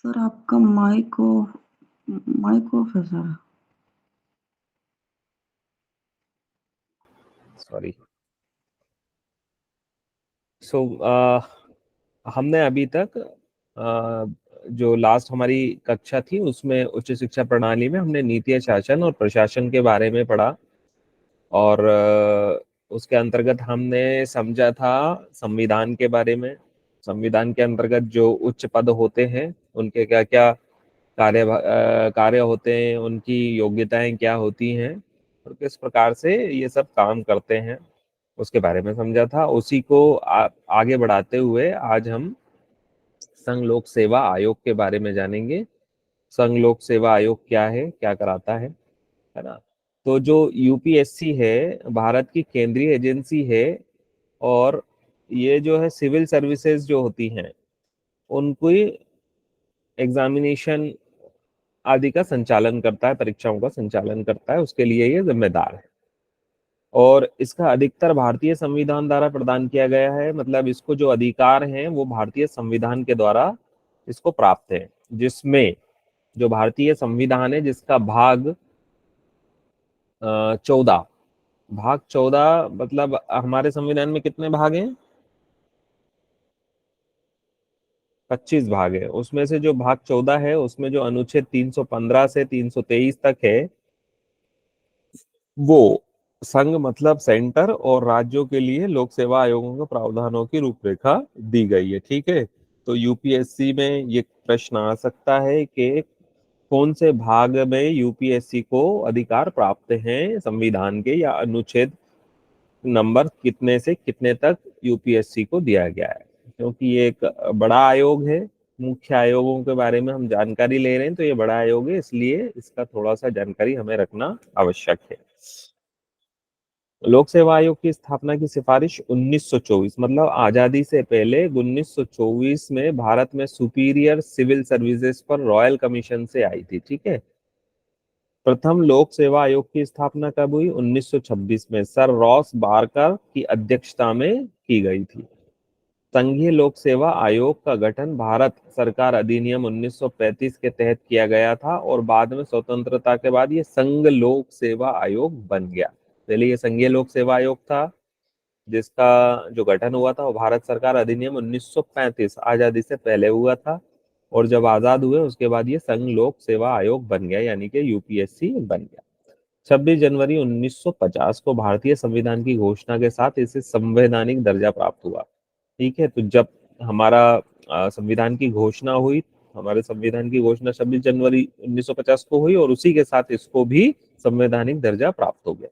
Sir आपका mic off है sir. Sorry. सो हमने अभी तक जो लास्ट हमारी कक्षा थी उसमें उच्च शिक्षा प्रणाली में हमने नीति शासन और प्रशासन के बारे में पढ़ा। और उसके अंतर्गत हमने समझा था संविधान के बारे में। संविधान के अंतर्गत जो उच्च पद होते हैं उनके क्या क्या कार्य होते हैं, उनकी योग्यताएं क्या होती हैं और किस प्रकार से ये सब काम करते हैं, उसके बारे में समझा था। उसी को आगे बढ़ाते हुए आज हम संघ लोक सेवा आयोग के बारे में जानेंगे। संघ लोक सेवा आयोग क्या है, क्या कराता है ना। तो जो यूपीएससी है, भारत की केंद्रीय एजेंसी है। और ये जो है सिविल सर्विसेज जो होती हैं उनको एग्जामिनेशन आदि का संचालन करता है, परीक्षाओं का संचालन करता है, उसके लिए ये जिम्मेदार है। और इसका अधिकतर भारतीय संविधान द्वारा प्रदान किया गया है, मतलब इसको जो अधिकार हैं वो भारतीय संविधान के द्वारा इसको प्राप्त है। जिसमें जो भारतीय संविधान है जिसका भाग 14, भाग 14 मतलब हमारे संविधान में कितने भाग हैं? 25 भाग है। उसमें से जो भाग 14 है उसमें जो अनुच्छेद 315 से 323 तक है वो संघ मतलब सेंटर और राज्यों के लिए लोक सेवा आयोगों के प्रावधानों की रूपरेखा दी गई है। ठीक है। तो यूपीएससी में ये प्रश्न आ सकता है कि कौन से भाग में यूपीएससी को अधिकार प्राप्त हैं संविधान के, या अनुच्छेद नंबर कितने से कितने तक यूपीएससी को दिया गया है। क्योंकि ये एक बड़ा आयोग है, मुख्य आयोगों के बारे में हम जानकारी ले रहे हैं, तो ये बड़ा आयोग है इसलिए इसका थोड़ा सा जानकारी हमें रखना आवश्यक है। लोक सेवा आयोग की स्थापना की सिफारिश 1924 मतलब आजादी से पहले 1924 में भारत में सुपीरियर सिविल सर्विसेज पर रॉयल कमीशन से आई थी। ठीक है। प्रथम लोक सेवा आयोग की स्थापना कब हुई? 1926 में सर रॉस बारकर की अध्यक्षता में की गई थी। संघीय लोक सेवा आयोग का गठन भारत सरकार अधिनियम 1935 के तहत किया गया था और बाद में स्वतंत्रता के बाद ये संघ लोक सेवा आयोग बन गया। पहले ये संघीय लोक सेवा आयोग था जिसका जो गठन हुआ था वो भारत सरकार अधिनियम 1935 आजादी से पहले हुआ था। और जब आजाद हुए उसके बाद ये संघ लोक सेवा आयोग बन गया, यानी कि यूपीएससी बन गया। 26 जनवरी 1950 को भारतीय संविधान की घोषणा के साथ इसे संवैधानिक दर्जा प्राप्त हुआ। ठीक है। तो जब हमारा संविधान की घोषणा हुई, हमारे संविधान की घोषणा 26 जनवरी 1950 को हुई और उसी के साथ इसको भी संवैधानिक दर्जा प्राप्त हो गया।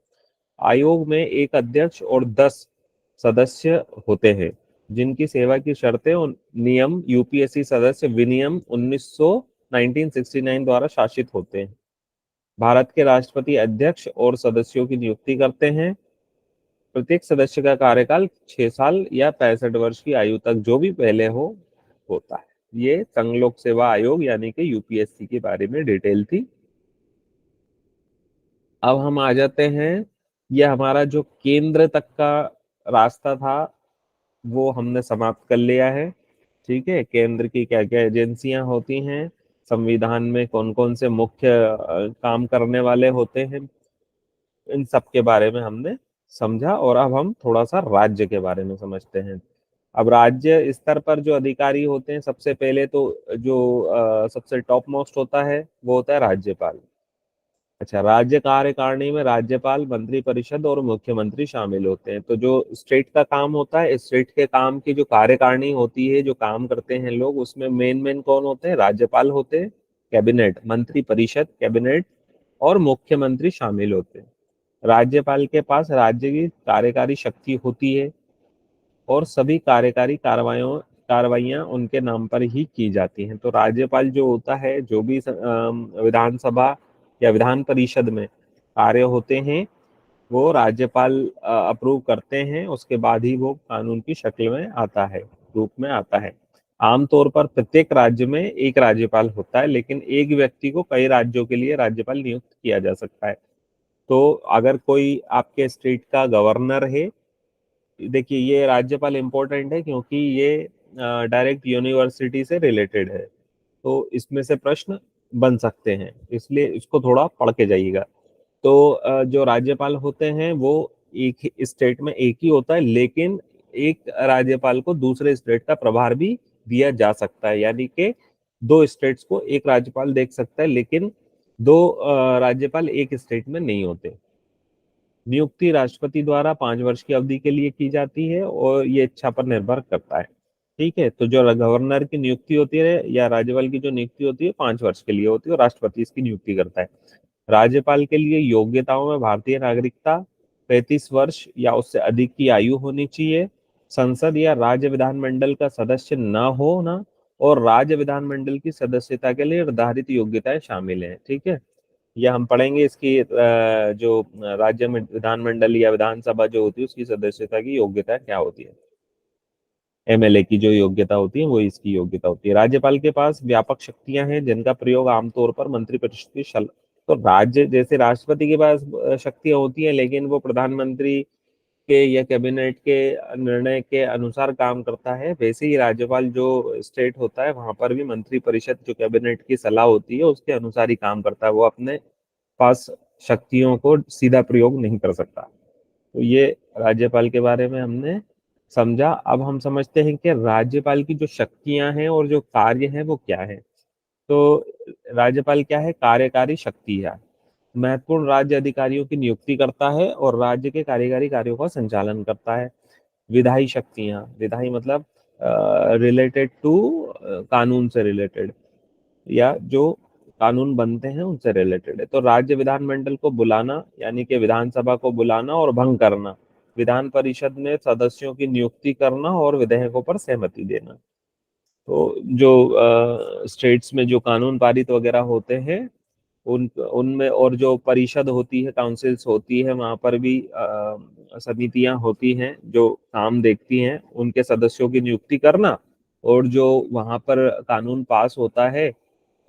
आयोग में एक अध्यक्ष और 10 सदस्य होते हैं जिनकी सेवा की शर्तें और नियम यूपीएससी सदस्य विनियम 1969 द्वारा शासित होते हैं। भारत के राष्ट्रपति अध्यक्ष और सदस्यों की नियुक्ति करते हैं। प्रत्येक सदस्य का कार्यकाल 6 साल या 65 वर्ष की आयु तक जो भी पहले हो होता है। ये संघ लोक सेवा आयोग यानी कि यूपीएससी के बारे में डिटेल थी। अब हम आ जाते हैं, ये हमारा जो केंद्र तक का रास्ता था वो हमने समाप्त कर लिया है। ठीक है। केंद्र की क्या क्या एजेंसियां होती हैं, संविधान में कौन कौन से मुख्य काम करने वाले होते हैं, इन सब के बारे में हमने समझा। और अब हम थोड़ा सा राज्य के बारे में समझते हैं। अब राज्य स्तर पर जो अधिकारी होते हैं, सबसे पहले तो जो सबसे टॉप मोस्ट होता है वो होता है राज्यपाल। अच्छा, राज्य कार्यकारिणी में राज्यपाल, मंत्री परिषद और मुख्यमंत्री शामिल होते हैं। तो जो स्टेट का काम होता है, स्टेट के काम की जो कार्यकारिणी होती है, जो काम करते हैं लोग, उसमें मेन मेन कौन होते हैं? राज्यपाल होते हैं, कैबिनेट, मंत्री परिषद, कैबिनेट और मुख्यमंत्री शामिल होते हैं। राज्यपाल के पास राज्य की कार्यकारी शक्ति होती है और सभी कार्यकारी कार्रवाइयां उनके नाम पर ही की जाती हैं। तो राज्यपाल जो होता है, जो भी विधानसभा या विधान परिषद में कार्य होते हैं वो राज्यपाल अप्रूव करते हैं, उसके बाद ही वो कानून की शक्ल में आता है, रूप में आता है। आमतौर पर प्रत्येक राज्य में एक राज्यपाल होता है, लेकिन एक व्यक्ति को कई राज्यों के लिए राज्यपाल नियुक्त किया जा सकता है। तो अगर कोई आपके स्टेट का गवर्नर है, देखिए ये राज्यपाल इंपॉर्टेंट है क्योंकि ये डायरेक्ट यूनिवर्सिटी से रिलेटेड है। तो इसमें से प्रश्न बन सकते हैं, इसलिए इसको थोड़ा पढ़ के जाइएगा। तो जो राज्यपाल होते हैं वो एक ही स्टेट में एक ही होता है, लेकिन एक राज्यपाल को दूसरे स्टेट का प्रभार भी दिया जा सकता है, यानी कि दो स्टेट्स को एक राज्यपाल देख सकता है, लेकिन दो राज्यपाल एक स्टेट में नहीं होते। नियुक्ति राष्ट्रपति द्वारा 5 वर्ष की अवधि के लिए की जाती है और ये इच्छा पर निर्भर करता है। ठीक है, तो जो गवर्नर की नियुक्ति होती है या राज्यपाल की जो नियुक्ति होती है 5 वर्ष के लिए होती है और राष्ट्रपति इसकी नियुक्ति करता है। राज्यपाल के लिए योग्यताओं में भारतीय नागरिकता, 35 वर्ष या उससे अधिक की आयु होनी चाहिए, संसद या राज्य विधानमंडल का सदस्य न होना, और राज्य विधानमंडल की सदस्यता के लिए निर्धारित योग्यताएं शामिल हैं। ठीक है, यह हम पढ़ेंगे इसकी जो राज्य में विधानमंडल या विधानसभा जो होती है उसकी सदस्यता की योग्यता क्या होती है। एमएलए की जो योग्यता होती है वो इसकी योग्यता होती है। राज्यपाल के पास व्यापक शक्तियां हैं जिनका प्रयोग आमतौर पर मंत्रिपरिषद की तो राज्य जैसे राष्ट्रपति के पास शक्तियां होती हैं, लेकिन वो प्रधानमंत्री के या कैबिनेट के निर्णय के अनुसार काम करता है, वैसे ही राज्यपाल जो स्टेट होता है वहां पर भी मंत्रिपरिषद जो कैबिनेट की सलाह होती है उसके अनुसार ही काम करता है, वो अपने पास शक्तियों को सीधा प्रयोग नहीं कर सकता। तो ये राज्यपाल के बारे में हमने समझा। अब हम समझते हैं कि राज्यपाल की जो शक्तियां हैं और जो कार्य हैं वो क्या है। तो राज्यपाल क्या है, कार्यकारी शक्ति है, महत्वपूर्ण राज्य अधिकारियों की नियुक्ति करता है और राज्य के कार्यकारी कार्यों का संचालन करता है। विधायी शक्तियां, विधायी मतलब रिलेटेड टू कानून से रिलेटेड, या जो कानून बनते हैं उनसे रिलेटेड है। तो राज्य विधानमंडल को बुलाना यानी कि विधानसभा को बुलाना और भंग करना, विधान परिषद में सदस्यों की नियुक्ति करना और विधेयकों पर सहमति देना। तो जो स्टेट्स में जो कानून पारित वगैरह होते हैं उन उनमें, और जो परिषद होती है, काउंसिल्स होती है, वहां पर भी समितियां होती हैं जो काम देखती हैं, उनके सदस्यों की नियुक्ति करना और जो वहां पर कानून पास होता है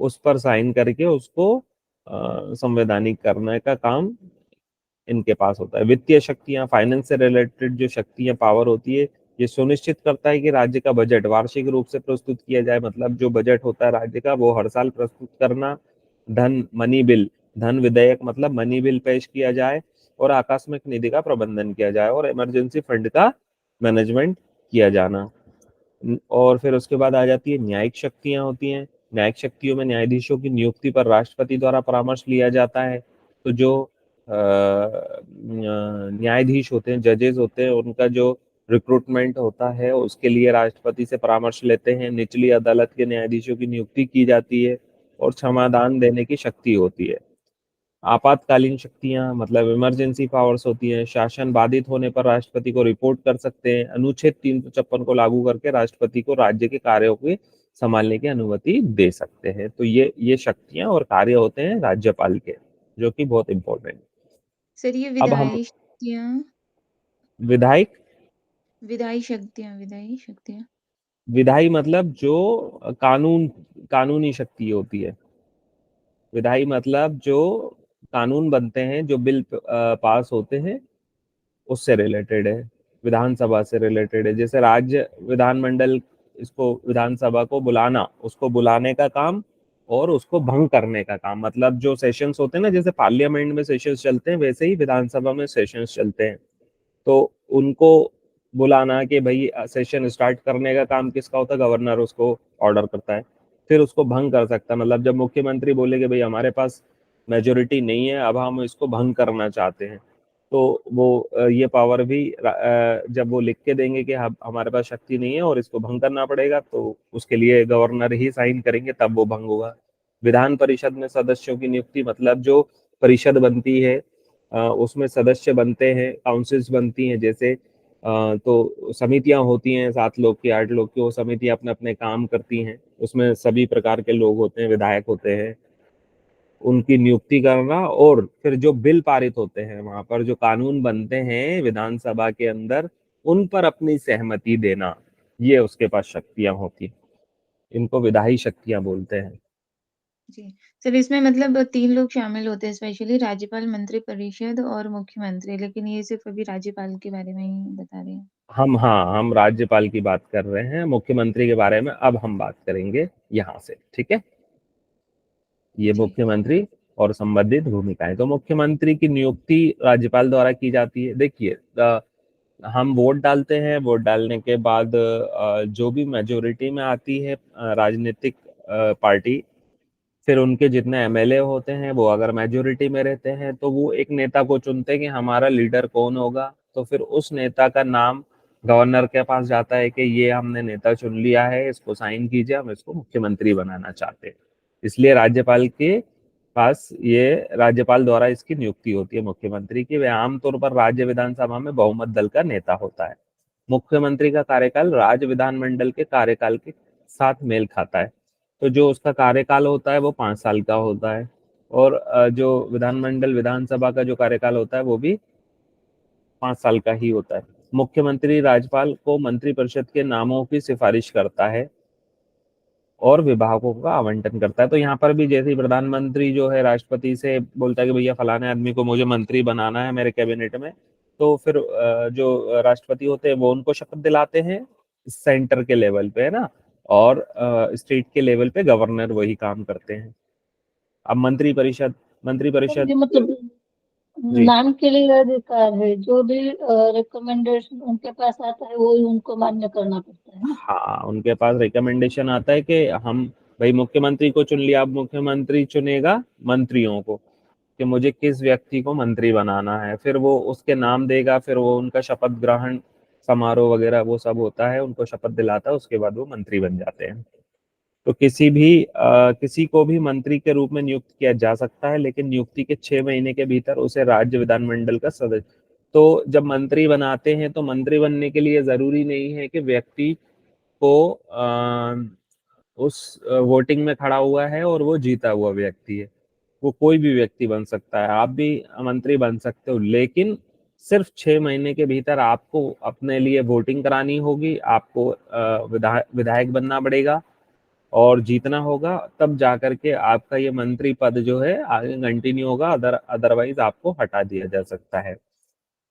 उस पर साइन करके उसको संवैधानिक करने का काम इनके पास होता है। वित्तीय शक्तियां, फाइनेंस से रिलेटेड जो शक्तियां, पावर होती है, ये सुनिश्चित करता है कि राज्य का बजट वार्षिक रूप से प्रस्तुत किया जाए, मतलब जो बजट होता है राज्य का वो हर साल प्रस्तुत करना, धन मनी बिल, धन विधेयक मतलब मनी बिल पेश किया जाए, और आकस्मिक निधि का प्रबंधन किया जाए, और इमरजेंसी फंड का मैनेजमेंट किया जाना। और फिर उसके बाद आ जाती है न्यायिक शक्तियां होती हैं। न्यायिक शक्तियों में न्यायाधीशों की नियुक्ति पर राष्ट्रपति द्वारा परामर्श लिया जाता है। तो जो न्यायाधीश होते हैं, जजेस होते हैं, उनका जो रिक्रूटमेंट होता है उसके लिए राष्ट्रपति से परामर्श लेते हैं। निचली अदालत के न्यायाधीशों की नियुक्ति की जाती है और क्षमादान देने की शक्ति होती है। आपातकालीन शक्तियां मतलब इमरजेंसी पावर्स होती हैं। शासन बाधित होने पर राष्ट्रपति को रिपोर्ट कर सकते हैं। अनुच्छेद 356 को लागू करके राष्ट्रपति को राज्य के कार्यों की संभालने की अनुमति दे सकते हैं। तो ये शक्तियां और कार्य होते हैं राज्यपाल के, जो कि बहुत इंपॉर्टेंट। सर ये अब हम विधायी शक्तियाँ, विधायक, विधायी शक्तियाँ। विधायी मतलब जो कानून, कानूनी शक्ति होती है। विधायी मतलब जो कानून बनते हैं, जो बिल पास होते हैं उससे रिलेटेड है, विधानसभा से रिलेटेड है। जैसे राज्य विधानमंडल, इसको विधानसभा को बुलाना, उसको बुलाने का काम और उसको भंग करने का काम, मतलब जो सेशंस होते हैं ना, जैसे पार्लियामेंट में सेशंस चलते हैं वैसे ही विधानसभा में सेशंस चलते हैं। तो उनको बुलाना कि भाई सेशन स्टार्ट करने का काम किसका होता है, गवर्नर उसको ऑर्डर करता है। फिर उसको भंग कर सकता है, मतलब जब मुख्यमंत्री बोले कि भाई हमारे पास मेजोरिटी नहीं है, अब हम इसको भंग करना चाहते हैं, तो वो ये पावर भी जब वो लिख के देंगे कि हमारे पास शक्ति नहीं है और इसको भंग करना पड़ेगा, तो उसके लिए गवर्नर ही साइन करेंगे तब वो भंग होगा। विधान परिषद में सदस्यों की नियुक्ति मतलब जो परिषद बनती है उसमें सदस्य बनते हैं, काउंसिल्स बनती हैं, जैसे तो समितियां होती हैं 7 लोग की, 8 लोग की, वो समितियां अपने अपने काम करती हैं, उसमें सभी प्रकार के लोग होते हैं, विधायक होते हैं, उनकी नियुक्ति करना, और फिर जो बिल पारित होते हैं वहां पर जो कानून बनते हैं विधानसभा के अंदर उन पर अपनी सहमति देना, ये उसके पास शक्तियां होती हैं। इनको विधायी शक्तियां बोलते हैं। जी। सर इसमें मतलब 3 लोग शामिल होते हैं स्पेशली राज्यपाल, मंत्रिपरिषद और मुख्यमंत्री, लेकिन ये सिर्फ़ अभी राज्यपाल के बारे में ही बता रहे हैं। हम राज्यपाल की बात कर रहे हैं, मुख्यमंत्री के बारे में अब हम बात करेंगे यहाँ से, ठीक है। ये ठीक है। मुख्यमंत्री और संबंधित भूमिकाएं। तो मुख्यमंत्री की नियुक्ति राज्यपाल द्वारा की जाती है। देखिए, हम वोट डालते हैं, वोट डालने के बाद जो भी मेजोरिटी में आती है राजनीतिक पार्टी, फिर उनके जितने एमएलए होते हैं वो अगर मेजोरिटी में रहते हैं तो वो एक नेता को चुनते हैं कि हमारा लीडर कौन होगा। तो फिर उस नेता का नाम गवर्नर के पास जाता है कि ये हमने नेता चुन लिया है, इसको साइन कीजिए, हम इसको मुख्यमंत्री बनाना चाहते हैं। इसलिए राज्यपाल के पास ये राज्यपाल द्वारा इसकी नियुक्ति होती है मुख्यमंत्री की। वह आमतौर पर राज्य विधानसभा में बहुमत दल का नेता होता है। मुख्यमंत्री का कार्यकाल राज्य विधानमंडल के कार्यकाल के साथ मेल खाता है। तो जो उसका कार्यकाल होता है वो 5 साल का होता है, और जो विधानमंडल विधानसभा का जो कार्यकाल होता है वो भी 5 साल का ही होता है। मुख्यमंत्री राज्यपाल को मंत्रिपरिषद के नामों की सिफारिश करता है और विभागों का आवंटन करता है। तो यहाँ पर भी जैसे ही प्रधानमंत्री जो है राष्ट्रपति से बोलता है कि भैया फलाने आदमी को मुझे मंत्री बनाना है मेरे कैबिनेट में, तो फिर जो राष्ट्रपति होते हैं वो उनको शपथ दिलाते हैं सेंटर के लेवल पे, है ना। और स्टेट के लेवल पे गवर्नर वही काम करते हैं। अब मंत्रिपरिषद, सर मंत्रिपरिषद ये मतलब जी नाम के लिए अधिकार है, जो भी रिकमेंडेशन उनके पास आता है वो ही उनको मान्य करना पड़ता है ना। हाँ, उनके पास रिकमेंडेशन आता है कि हम भाई मुख्यमंत्री को चुन लिया, अब मुख्यमंत्री चुनेगा मंत्रियों को कि मुझे किस व्यक्ति को मंत्री बनाना है, फिर वो उसके नाम देगा, फिर वो उनका शपथ ग्रहण समारोह वगैरह वो सब होता है, उनको शपथ दिलाता है, उसके बाद वो मंत्री बन जाते हैं। तो किसी को भी मंत्री के रूप में नियुक्त किया जा सकता है, लेकिन नियुक्ति के 6 महीने के भीतर उसे राज्य विधानमंडल का सदस्य। तो जब मंत्री बनाते हैं तो मंत्री बनने के लिए जरूरी नहीं है कि व्यक्ति को उस वोटिंग में खड़ा हुआ है और वो जीता हुआ व्यक्ति है। वो कोई भी व्यक्ति बन सकता है, आप भी मंत्री बन सकते हो, लेकिन सिर्फ 6 महीने के भीतर आपको अपने लिए वोटिंग करानी होगी, आपको विधायक बनना पड़ेगा और जीतना होगा, तब जाकर के आपका ये मंत्री पद जो है आगे कंटिन्यू होगा, अदरवाइज आपको हटा दिया जा सकता है।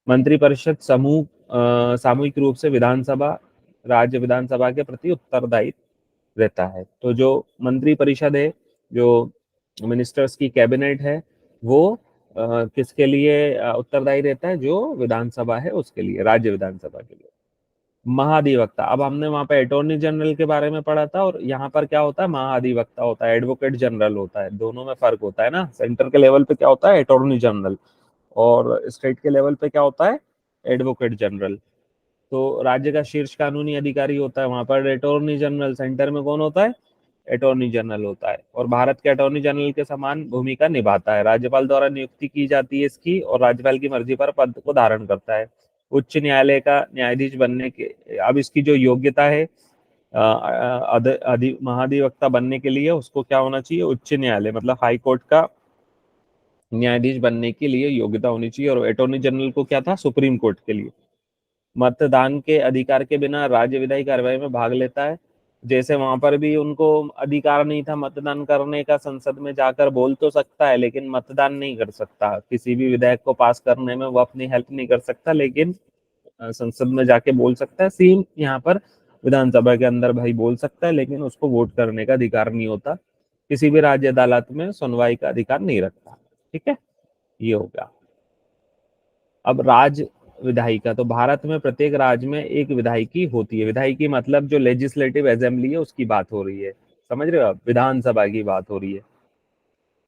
मंत्रिपरिषद सामूहिक रूप से विधानसभा, राज्य विधानसभा के प्रति उत्तरदायी रहता है। तो जो मंत्रिपरिषद है, जो मिनिस्टर्स की कैबिनेट है, वो किसके लिए उत्तरदायी रहता है? जो विधानसभा है उसके लिए, राज्य विधानसभा के लिए। महाधिवक्ता, अब हमने वहां पे अटॉर्नी जनरल के बारे में पढ़ा था, और यहाँ पर क्या होता है? महाधिवक्ता होता है, एडवोकेट जनरल होता है। दोनों में फर्क होता है ना। सेंटर के लेवल पे क्या होता है? Attorney general. और स्टेट के लेवल पे क्या होता है? Advocate general. तो राज्य का शीर्ष कानूनी अधिकारी होता है वहां पर अटॉर्नी जनरल, सेंटर में कौन होता है? अटॉर्नी जनरल होता है, और भारत के अटॉर्नी जनरल के समान भूमिका निभाता है। राज्यपाल द्वारा नियुक्ति की जाती है इसकी, और राज्यपाल की मर्जी पर पद को धारण करता है। उच्च न्यायालय का न्यायाधीश बनने के, अब इसकी जो योग्यता है महाधिवक्ता बनने के लिए, उसको क्या होना चाहिए? उच्च न्यायालय मतलब हाई कोर्ट का न्यायाधीश बनने के लिए योग्यता होनी चाहिए। और अटॉर्नी जनरल को क्या था? सुप्रीम कोर्ट के लिए। मतदान के अधिकार के बिना राज्य विधायी कार्यवाही में भाग लेता है। जैसे वहां पर भी उनको अधिकार नहीं था मतदान करने का, संसद में जाकर बोल तो सकता है लेकिन मतदान नहीं कर सकता। किसी भी विधेयक को पास करने में वो अपनी हेल्प नहीं कर सकता, लेकिन संसद में जाके बोल सकता है। सेम यहाँ पर विधानसभा के अंदर भाई बोल सकता है, लेकिन उसको वोट करने का अधिकार नहीं होता। किसी भी राज्य अदालत में सुनवाई का अधिकार नहीं रखता। ठीक है, ये हो गया। अब राज्य विधायिका, तो भारत में प्रत्येक राज्य में एक विधायिकी होती है। विधायिकी मतलब जो लेजिस्लेटिव असेंबली है उसकी बात हो रही है, समझ रहे हो आप? विधानसभा की बात हो रही है।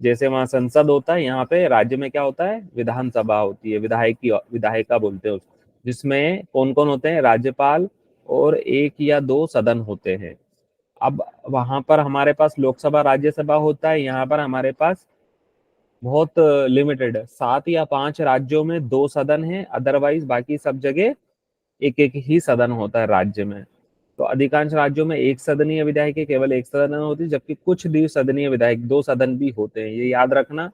जैसे वहां संसद होता है, यहाँ पे राज्य में क्या होता है? विधानसभा होती है, विधायिकी, विधायिका बोलते हैं उसको, जिसमें कौन कौन होते हैं? राज्यपाल और एक या दो सदन होते हैं। अब वहां पर हमारे पास लोकसभा राज्यसभा होता है, यहाँ पर हमारे पास बहुत लिमिटेड है। 7 या 5 राज्यों में 2 सदन है, अदरवाइज बाकी सब जगह एक एक ही सदन होता है राज्य में। तो अधिकांश राज्यों में एक सदनीय विधायक केवल एक सदन होती है, जबकि कुछ द्विसदनीय विधायक 2 सदन भी होते हैं। ये याद रखना।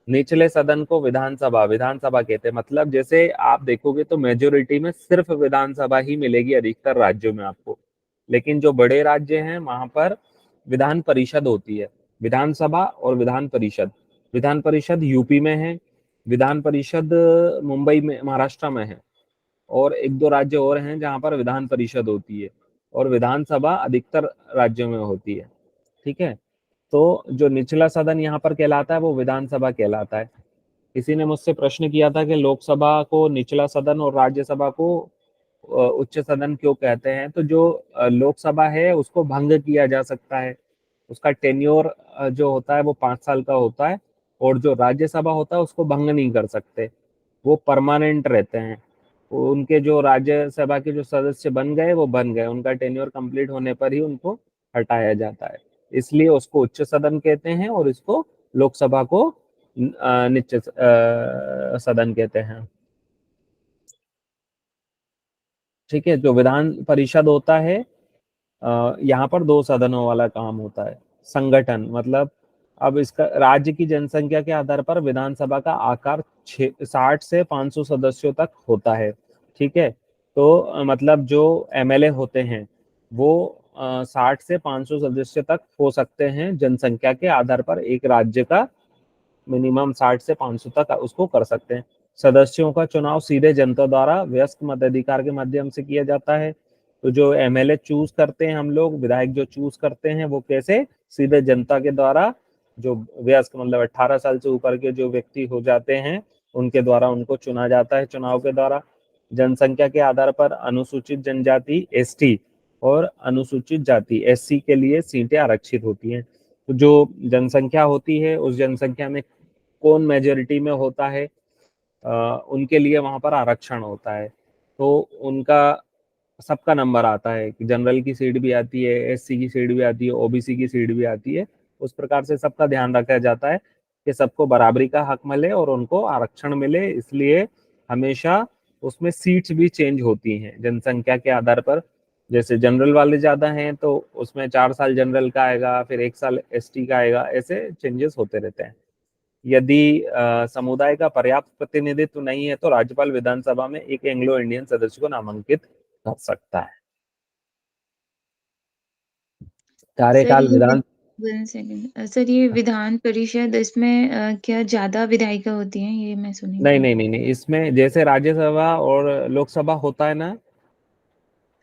निचले सदन को विधानसभा विधानसभा कहते हैं। मतलब जैसे आप देखोगे तो मेजोरिटी में सिर्फ विधानसभा ही मिलेगी अधिकतर राज्यों में आपको, लेकिन जो बड़े राज्य हैं वहां पर विधान परिषद होती है। विधानसभा और विधान परिषद, विधान परिषद यूपी में है, विधान परिषद मुंबई में, महाराष्ट्र में है, और एक दो राज्य और हैं जहां पर विधान परिषद होती है, और विधानसभा अधिकतर राज्यों में होती है। ठीक है, तो जो निचला सदन यहाँ पर कहलाता है वो विधानसभा कहलाता है। किसी ने मुझसे प्रश्न किया था कि लोकसभा को निचला सदन और राज्यसभा को उच्च सदन क्यों कहते हैं। तो जो लोकसभा है उसको भंग किया जा सकता है, उसका टेन्योर जो होता है वो 5 साल का होता है, और जो राज्यसभा होता है उसको भंग नहीं कर सकते, वो परमानेंट रहते हैं। उनके जो राज्यसभा के जो सदस्य बन गए वो बन गए, उनका टेन्योर कंप्लीट होने पर ही उनको हटाया जाता है। इसलिए उसको उच्च सदन कहते हैं और इसको लोकसभा को निच्च सदन कहते हैं। ठीक है, जो विधान परिषद होता है यहाँ पर 2 सदनों वाला काम होता है। संगठन मतलब, अब इसका राज्य की जनसंख्या के आधार पर विधानसभा का आकार 60 से 500 सदस्यों तक होता है। ठीक है, तो मतलब जो एमएलए होते हैं वो 60 से 500 सदस्य तक हो सकते हैं जनसंख्या के आधार पर। एक राज्य का मिनिमम 60 से 500 तक उसको कर सकते हैं। सदस्यों का चुनाव सीधे जनता द्वारा व्यस्क मताधिकार के माध्यम से किया जाता है। तो जो एमएलए चूज करते हैं हम लोग, विधायक जो चूज करते हैं वो कैसे, सीधे जनता के द्वारा, जो व्यस्क मतलब 18 साल से ऊपर के जो व्यक्ति हो जाते हैं उनके द्वारा उनको चुना जाता है चुनाव के द्वारा। जनसंख्या के आधार पर अनुसूचित जनजाति एसटी और अनुसूचित जाति एससी के लिए सीटें आरक्षित होती हैं। तो जो जनसंख्या होती है उस जनसंख्या में कौन मेजोरिटी में होता है, उनके लिए वहां पर आरक्षण होता है। तो उनका सबका नंबर आता है कि जनरल की सीट भी आती है, एससी की सीट भी आती है, ओबीसी की सीट भी आती है। उस प्रकार से सबका ध्यान रखा जाता है कि सबको बराबरी का हक मिले और उनको आरक्षण मिले। इसलिए हमेशा उसमें सीट्स भी चेंज होती हैं जनसंख्या के आधार पर। जैसे जनरल वाले ज्यादा हैं तो उसमें 4 साल जनरल का आएगा, फिर 1 साल एसटी का आएगा, ऐसे चेंजेस होते रहते हैं। यदि समुदाय का पर्याप्त प्रतिनिधित्व नहीं है तो राज्यपाल विधानसभा में एक एंग्लो इंडियन सदस्य को नामांकित कर सकता है। सर कार्यकाल ये विधान 1 सेकंड सर, ये विधान परिषद इसमें क्या ज्यादा विधायिका होती हैं, ये मैं सुनी नहीं थी। नहीं नहीं नहीं, इसमें जैसे राज्यसभा और लोकसभा होता है ना,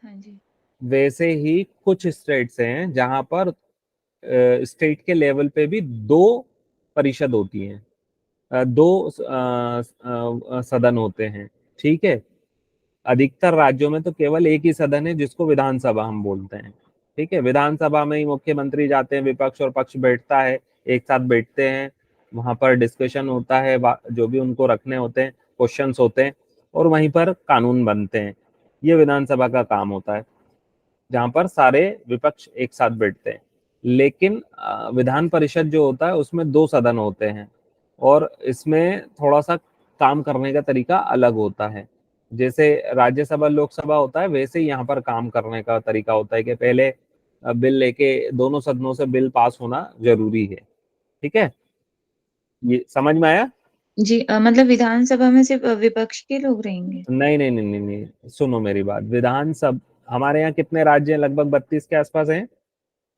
हाँ जी। वैसे ही कुछ स्टेट्स हैं जहां पर स्टेट के लेवल पे भी 2 परिषद होती हैं, 2 सदन होते हैं। ठीक है, अधिकतर राज्यों में तो केवल एक ही सदन है जिसको विधानसभा हम बोलते हैं। ठीक है, विधानसभा में ही मुख्यमंत्री जाते हैं, विपक्ष और पक्ष बैठता है, एक साथ बैठते हैं, वहां पर डिस्कशन होता है, जो भी उनको रखने होते हैं, क्वेश्चंस होते हैं, और वहीं पर कानून बनते हैं। ये विधानसभा का काम होता है, जहां पर सारे विपक्ष एक साथ बैठते हैं। लेकिन विधान परिषद जो होता है उसमें 2 सदन होते हैं, और इसमें थोड़ा सा काम करने का तरीका अलग होता है। जैसे राज्यसभा लोकसभा होता है वैसे ही यहाँ पर काम करने का तरीका होता है कि पहले बिल लेके दोनों सदनों से बिल पास होना जरूरी है। ठीक है, ये समझ में आया? जी मतलब विधानसभा में सिर्फ विपक्ष के लोग रहेंगे। नहीं नहीं नहीं नहीं नहीं, सुनो मेरी बात। विधानसभा, हमारे यहाँ कितने राज्य हैं? लगभग 32 के आसपास हैं,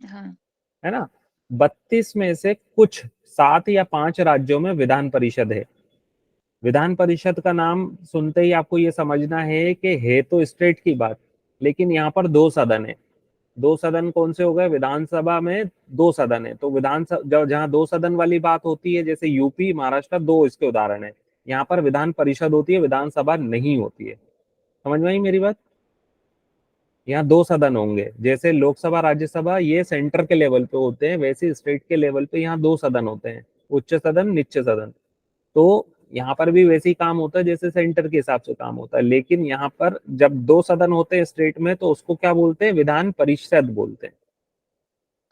हाँ। है ना? 32 में से कुछ 7 या 5 राज्यों में विधान परिषद है। विधान परिषद का नाम सुनते ही आपको ये समझना है कि है तो स्टेट की बात, लेकिन यहाँ पर 2 सदन है। 2 सदन कौन से हो गए? विधानसभा में 2 सदन है, तो विधानसभा जहाँ 2 सदन वाली बात होती है, जैसे यूपी महाराष्ट्र, 2 इसके उदाहरण है। यहाँ पर विधान परिषद होती है, विधानसभा नहीं होती है। समझ में आई मेरी बात? यहाँ 2 सदन होंगे, जैसे लोकसभा राज्यसभा ये सेंटर के लेवल पे होते हैं, वैसे स्टेट के लेवल पे यहाँ 2 सदन होते हैं, उच्च सदन निच्च सदन। तो यहाँ पर भी वैसे ही काम होता है जैसे सेंटर के हिसाब से काम होता है, लेकिन यहाँ पर जब 2 सदन होते हैं स्टेट में तो उसको क्या बोलते हैं? विधान परिषद बोलते हैं।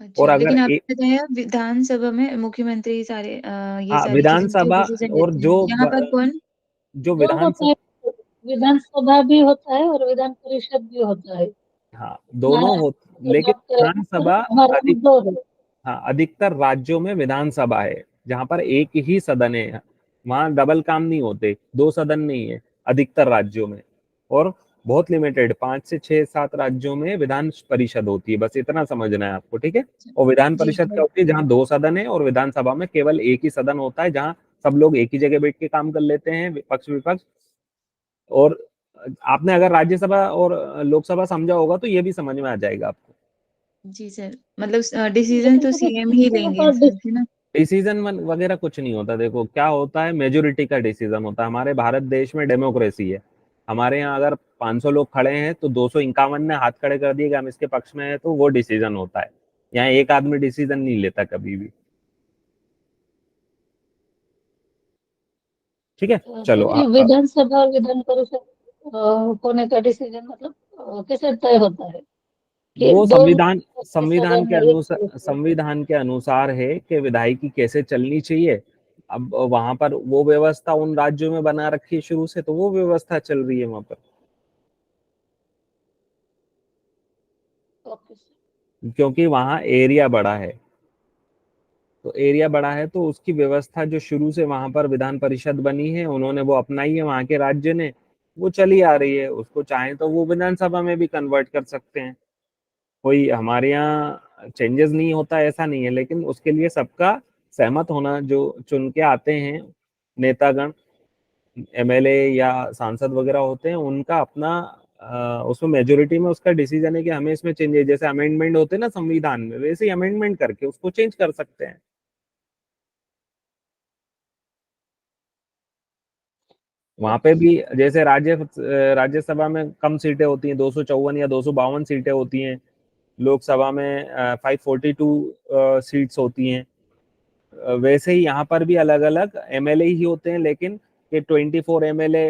और अच्छा, अगर लेकिन आपने बताया विधानसभा में मुख्यमंत्री सारे ये हाँ, सारी चीजें जो विधानसभा डिसीजन और लेते हैं, यहाँ पर कौन। जो दोनों विधान, टाइप विधानसभा भी होता है और विधान परिषद भी होता है। हाँ दोनों हो, महाराष्ट्र की लेकिन बात करें तो विधानसभा हमारे में अधिक, दो है। हाँ अधिकतर राज्यों में विधानसभा है जहां पर एक ही सदन है, वहां डबल काम नहीं होते, 2 सदन नहीं है अधिकतर राज्यों में। और बहुत लिमिटेड 5 से 6 7 राज्यों में विधान परिषद होती है, बस इतना समझना है आपको। ठीक है, और विधान जी परिषद क्या होती है? जहाँ 2 सदन है, और विधानसभा में केवल एक ही सदन होता है जहाँ सब लोग एक ही जगह बैठ के काम कर लेते हैं, विपक्ष विपक्ष। और आपने अगर राज्यसभा और लोकसभा समझा होगा तो ये भी समझ में आ जाएगा आपको। जी सर, मतलब डिसीजन लेकिन तो सर सीएम ही इसके लेंगे पास सर, है ना? डिसीजन वगैरह कुछ नहीं होता। देखो क्या होता है, मेजोरिटी का डिसीजन होता है। हमारे भारत देश में डेमोक्रेसी है। हमारे यहाँ अगर 500 लोग खड़े हैं तो 251 ने हाथ खड़े कर दिए कि हम इसके पक्ष में है, तो वो डिसीजन होता है। यहाँ एक आदमी डिसीजन नहीं लेता कभी भी। ठीक है, चलो। सर ये विधानसभा और विधान परिषद होने का डिसीजन मतलब कैसे तय होता है कि वो दोनों के संविधान सदन के है एक अनुसार, तरफ से? संविधान के अनुसार है कि विधायिकी कैसे चलनी चाहिए। अब वहां पर वो व्यवस्था उन राज्यों में बना रखी है शुरू से, तो वो व्यवस्था चल रही है वहां पर। Okay sir. क्योंकि वहां एरिया बड़ा है, तो एरिया बड़ा है तो उसकी व्यवस्था जो शुरू से वहां पर विधान परिषद बनी है, उन्होंने वो अपनाई है वहां के राज्य ने, वो चली आ रही है। उसको चाहे तो वो विधानसभा में भी कन्वर्ट कर सकते हैं। कोई हमारे यहाँ चेंजेस नहीं होता ऐसा नहीं है, लेकिन उसके लिए सबका सहमत होना, जो चुन के आते हैं नेतागण, एमएलए या सांसद वगैरह होते हैं, उनका अपना उसमें मेजोरिटी में उसका डिसीजन है कि हमें इसमें चेंजेस, जैसे अमेंडमेंट होते हैं ना संविधान में, वैसे ही अमेंडमेंट करके उसको चेंज कर सकते हैं। वहां पे भी जैसे राज्यसभा में कम सीटें होती हैं, 254 या 252 सीटें होती हैं। लोकसभा में 542 सीट्स होती हैं। वैसे ही यहाँ पर भी अलग अलग एमएलए ही होते हैं, लेकिन ये 24 एमएलए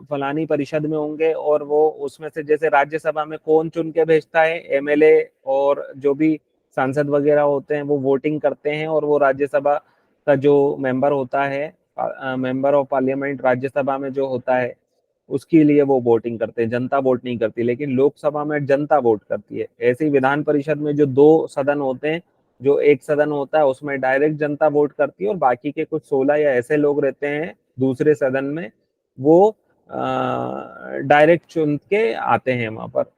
फलानी परिषद में होंगे, और वो उसमें से जैसे राज्यसभा में कौन चुन के भेजता है, एमएलए और जो भी सांसद वगैरह होते हैं वो वोटिंग करते हैं, और वो राज्यसभा का जो मेंबर होता है, मेंबर ऑफ पार्लियामेंट राज्यसभा में जो होता है, उसके लिए वो वोटिंग करते हैं। जनता वोट नहीं करती, लेकिन लोकसभा में जनता वोट करती है। ऐसे ही विधान परिषद में जो दो सदन होते हैं, जो एक सदन होता है उसमें डायरेक्ट जनता वोट करती है, और बाकी के कुछ 16 या ऐसे लोग रहते हैं दूसरे सदन में, वो डायरेक्ट चुन के आते हैं वहां पर।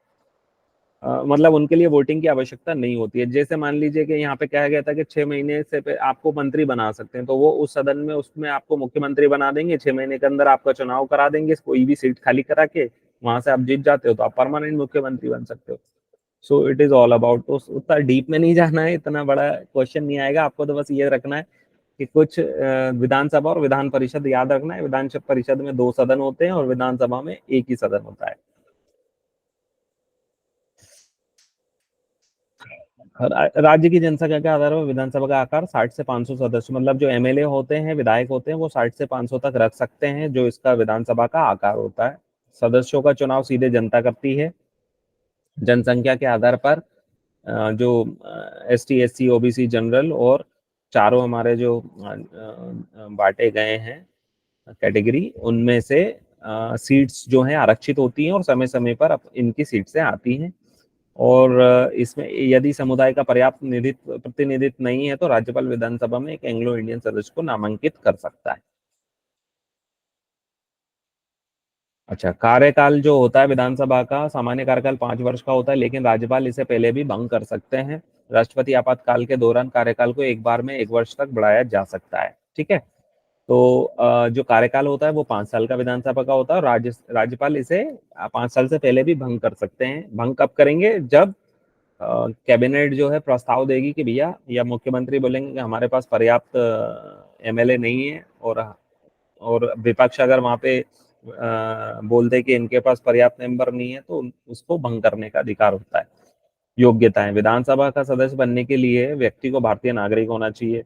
मतलब उनके लिए वोटिंग की आवश्यकता नहीं होती है। जैसे मान लीजिए कि यहाँ पे कहा गया था कि 6 महीने से आपको मंत्री बना सकते हैं, तो वो उस सदन में उसमें आपको मुख्यमंत्री बना देंगे। 6 महीने के अंदर आपका चुनाव करा देंगे, कोई भी सीट खाली करा के। वहां से आप जीत जाते हो तो आप परमानेंट मुख्यमंत्री बन सकते हो। So it is all about. तो उतना डीप में नहीं जाना है, इतना बड़ा क्वेश्चन नहीं आएगा आपको। तो बस ये रखना है कि कुछ विधानसभा और विधान परिषद याद रखना है। विधान परिषद में 2 सदन होते हैं और विधानसभा में एक ही सदन होता है। राज्य की जनसंख्या के आधार पर विधानसभा का आकार 60 से 500 सदस्य, मतलब जो एमएलए होते हैं, विधायक होते हैं, वो 60 से 500 तक रख सकते हैं, जो इसका विधानसभा का आकार होता है। सदस्यों का चुनाव सीधे जनता करती है। जनसंख्या के आधार पर जो एसटी, एससी, ओबीसी, जनरल और चारों हमारे जो बांटे गए हैं कैटेगरी, उनमें से सीट्स जो हैं आरक्षित होती हैं और समय समय पर इनकी सीट से आती हैं। और इसमें यदि समुदाय का पर्याप्त प्रतिनिधित्व नहीं है तो राज्यपाल विधानसभा में एक एंग्लो इंडियन सदस्य को नामांकित कर सकता है। अच्छा, कार्यकाल जो होता है विधानसभा का, सामान्य कार्यकाल 5 वर्ष का होता है, लेकिन राज्यपाल इसे पहले भी भंग कर सकते हैं। राष्ट्रपति आपातकाल के दौरान कार्यकाल को एक बार में 1 वर्ष तक बढ़ाया जा सकता है। ठीक है, तो जो कार्यकाल होता है वो 5 साल का विधानसभा का होता है, और राज्यपाल इसे 5 साल से पहले भी भंग कर सकते हैं। भंग कब करेंगे? जब कैबिनेट जो है प्रस्ताव देगी कि भैया, या मुख्यमंत्री बोलेंगे कि हमारे पास पर्याप्त एमएलए नहीं है, और विपक्ष अगर वहां पे बोल दे कि इनके पास पर्याप्त मेंबर नहीं है, तो उसको भंग करने का अधिकार होता है। योग्यताएं: विधानसभा का सदस्य बनने के लिए व्यक्ति को भारतीय नागरिक होना चाहिए,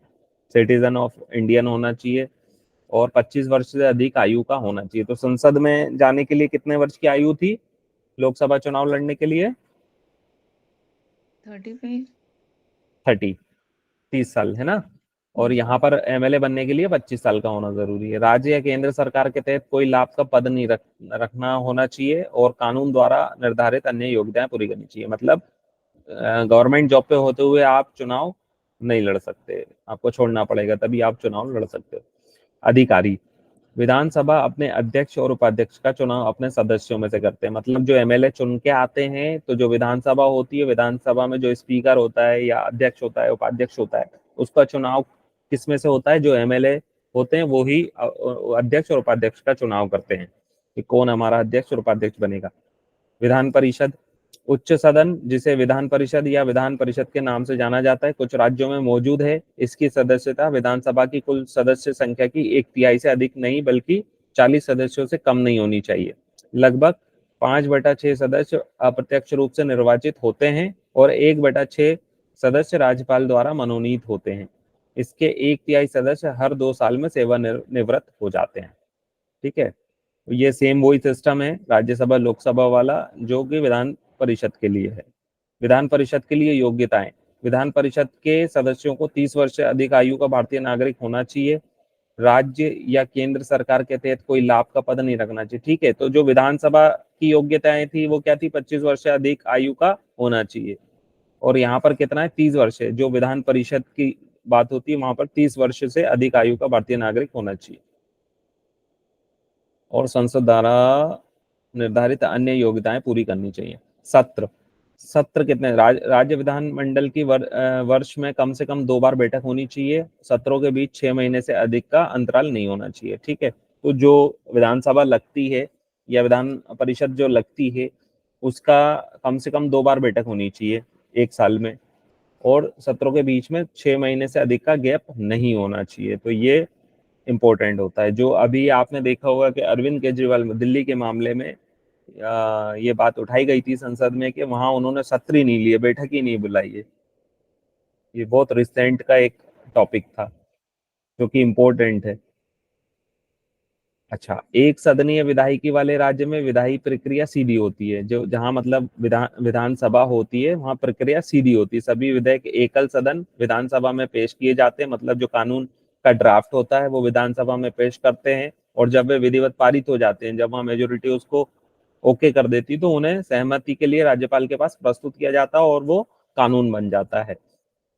सिटीजन ऑफ इंडियन होना चाहिए, और 25 वर्ष से अधिक आयु का होना चाहिए। तो संसद में जाने के लिए कितने वर्ष की आयु थी लोकसभा चुनाव लड़ने के लिए? 35। 30 साल, है ना? और यहाँ पर एमएलए बनने के लिए 25 साल का होना जरूरी है। राज्य या केंद्र सरकार के तहत कोई लाभ का पद नहीं रखना होना चाहिए, और कानून द्वारा निर्धारित अन्य योग्यताएं पूरी करनी चाहिए। मतलब गवर्नमेंट जॉब पे होते हुए आप चुनाव नहीं लड़ सकते, आपको छोड़ना पड़ेगा, तभी आप चुनाव लड़ सकते हो। अधिकारी: विधानसभा अपने अध्यक्ष और उपाध्यक्ष का चुनाव अपने सदस्यों में से करते हैं। मतलब जो एमएलए चुन के आते हैं, तो जो विधानसभा होती है, विधानसभा में जो स्पीकर होता है या अध्यक्ष होता है, उपाध्यक्ष होता है, उसका चुनाव किस में से होता है? जो एमएलए होते हैं वो ही अध्यक्ष और उपाध्यक्ष का चुनाव करते हैं। कि कौन हमारा अध्यक्ष और उपाध्यक्ष बनेगा। विधान परिषद, उच्च सदन जिसे विधान परिषद या विधान परिषद के नाम से जाना जाता है, कुछ राज्यों में मौजूद है। इसकी सदस्यता विधानसभा की कुल सदस्य संख्या की 1/3 से अधिक नहीं बल्कि 40 सदस्यों से कम नहीं होनी चाहिए। लगभग 5/6 सदस्य अप्रत्यक्ष रूप से निर्वाचित होते हैं और 1/6 सदस्य राज्यपाल द्वारा मनोनीत होते हैं। इसके 1/3 सदस्य हर 2 साल में सेवानिवृत्त हो जाते हैं। ठीक है, ये सेम वही सिस्टम है राज्यसभा लोकसभा वाला जो कि विधान परिषद के लिए है। विधान परिषद के लिए योग्यताएं, विधान परिषद के सदस्यों को 30 वर्ष से अधिक आयु का भारतीय नागरिक होना चाहिए। राज्य या केंद्र सरकार के तहत कोई लाभ का पद नहीं रखना चाहिए। ठीक है, तो जो विधानसभा की योग्यताएं थी वो क्या थी, 25 वर्ष से अधिक आयु का होना चाहिए। और यहाँ पर कितना है, 30 वर्ष है। जो विधान परिषद की बात होती है वहां पर 30 वर्ष से अधिक आयु का भारतीय नागरिक होना चाहिए। और संसद द्वारा निर्धारित अन्य योग्यताएं पूरी करनी चाहिए। सत्र कितने, राज्य विधानमंडल की वर्ष में कम से कम 2 बार बैठक होनी चाहिए। सत्रों के बीच 6 महीने से अधिक का अंतराल नहीं होना चाहिए। ठीक है, तो जो विधानसभा लगती है या विधान परिषद जो लगती है उसका कम से कम 2 बार बैठक होनी चाहिए 1 साल में, और सत्रों के बीच में 6 महीने से अधिक का गैप नहीं होना चाहिए। तो ये इम्पोर्टेंट होता है। जो अभी आपने देखा होगा कि अरविंद केजरीवाल में दिल्ली के मामले में ये बात उठाई गई थी संसद में कि वहां उन्होंने सत्र ही नहीं लिए, बैठक ही नहीं बुलाई है। ये बहुत रिसेंट का एक टॉपिक था जो कि इम्पोर्टेंट है। अच्छा, एक सदनीय विधायिकी वाले राज्य में विधायी प्रक्रिया सीधी होती है। जो जहां मतलब विधानसभा होती है वहां प्रक्रिया सीधी होती है। सभी विधेयक एकल सदन विधानसभा में पेश किए जाते हैं। मतलब जो कानून का ड्राफ्ट होता है वो विधानसभा में पेश करते हैं, और जब वे विधिवत पारित हो जाते हैं, जब वहां मेजोरिटी उसको ओके कर देती तो उन्हें सहमति के लिए राज्यपाल के पास प्रस्तुत किया जाता है और वो कानून बन जाता है।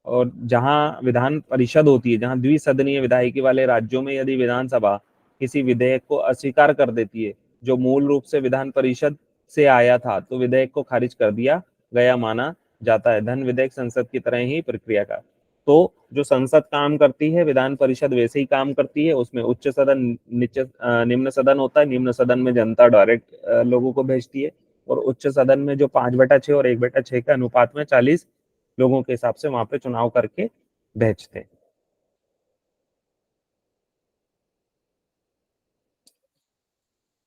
और जहां विधान परिषद होती है, जहां द्विसदनीय विधायिकी वाले राज्यों में यदि विधानसभा किसी विधेयक को अस्वीकार कर देती है जो मूल रूप से विधान परिषद से आया था, तो विधेयक को खारिज कर दिया गया माना जाता है। धन विधेयक संसद की तरह ही प्रक्रिया का। तो जो संसद काम करती है विधान परिषद वैसे ही काम करती है। उसमें उच्च सदन, निम्न सदन होता है। निम्न सदन में जनता डायरेक्ट लोगों को भेजती है, और उच्च सदन में जो 5/6 और 1/6 के अनुपात में 40 लोगों के हिसाब से वहां पे चुनाव करके भेजते हैं।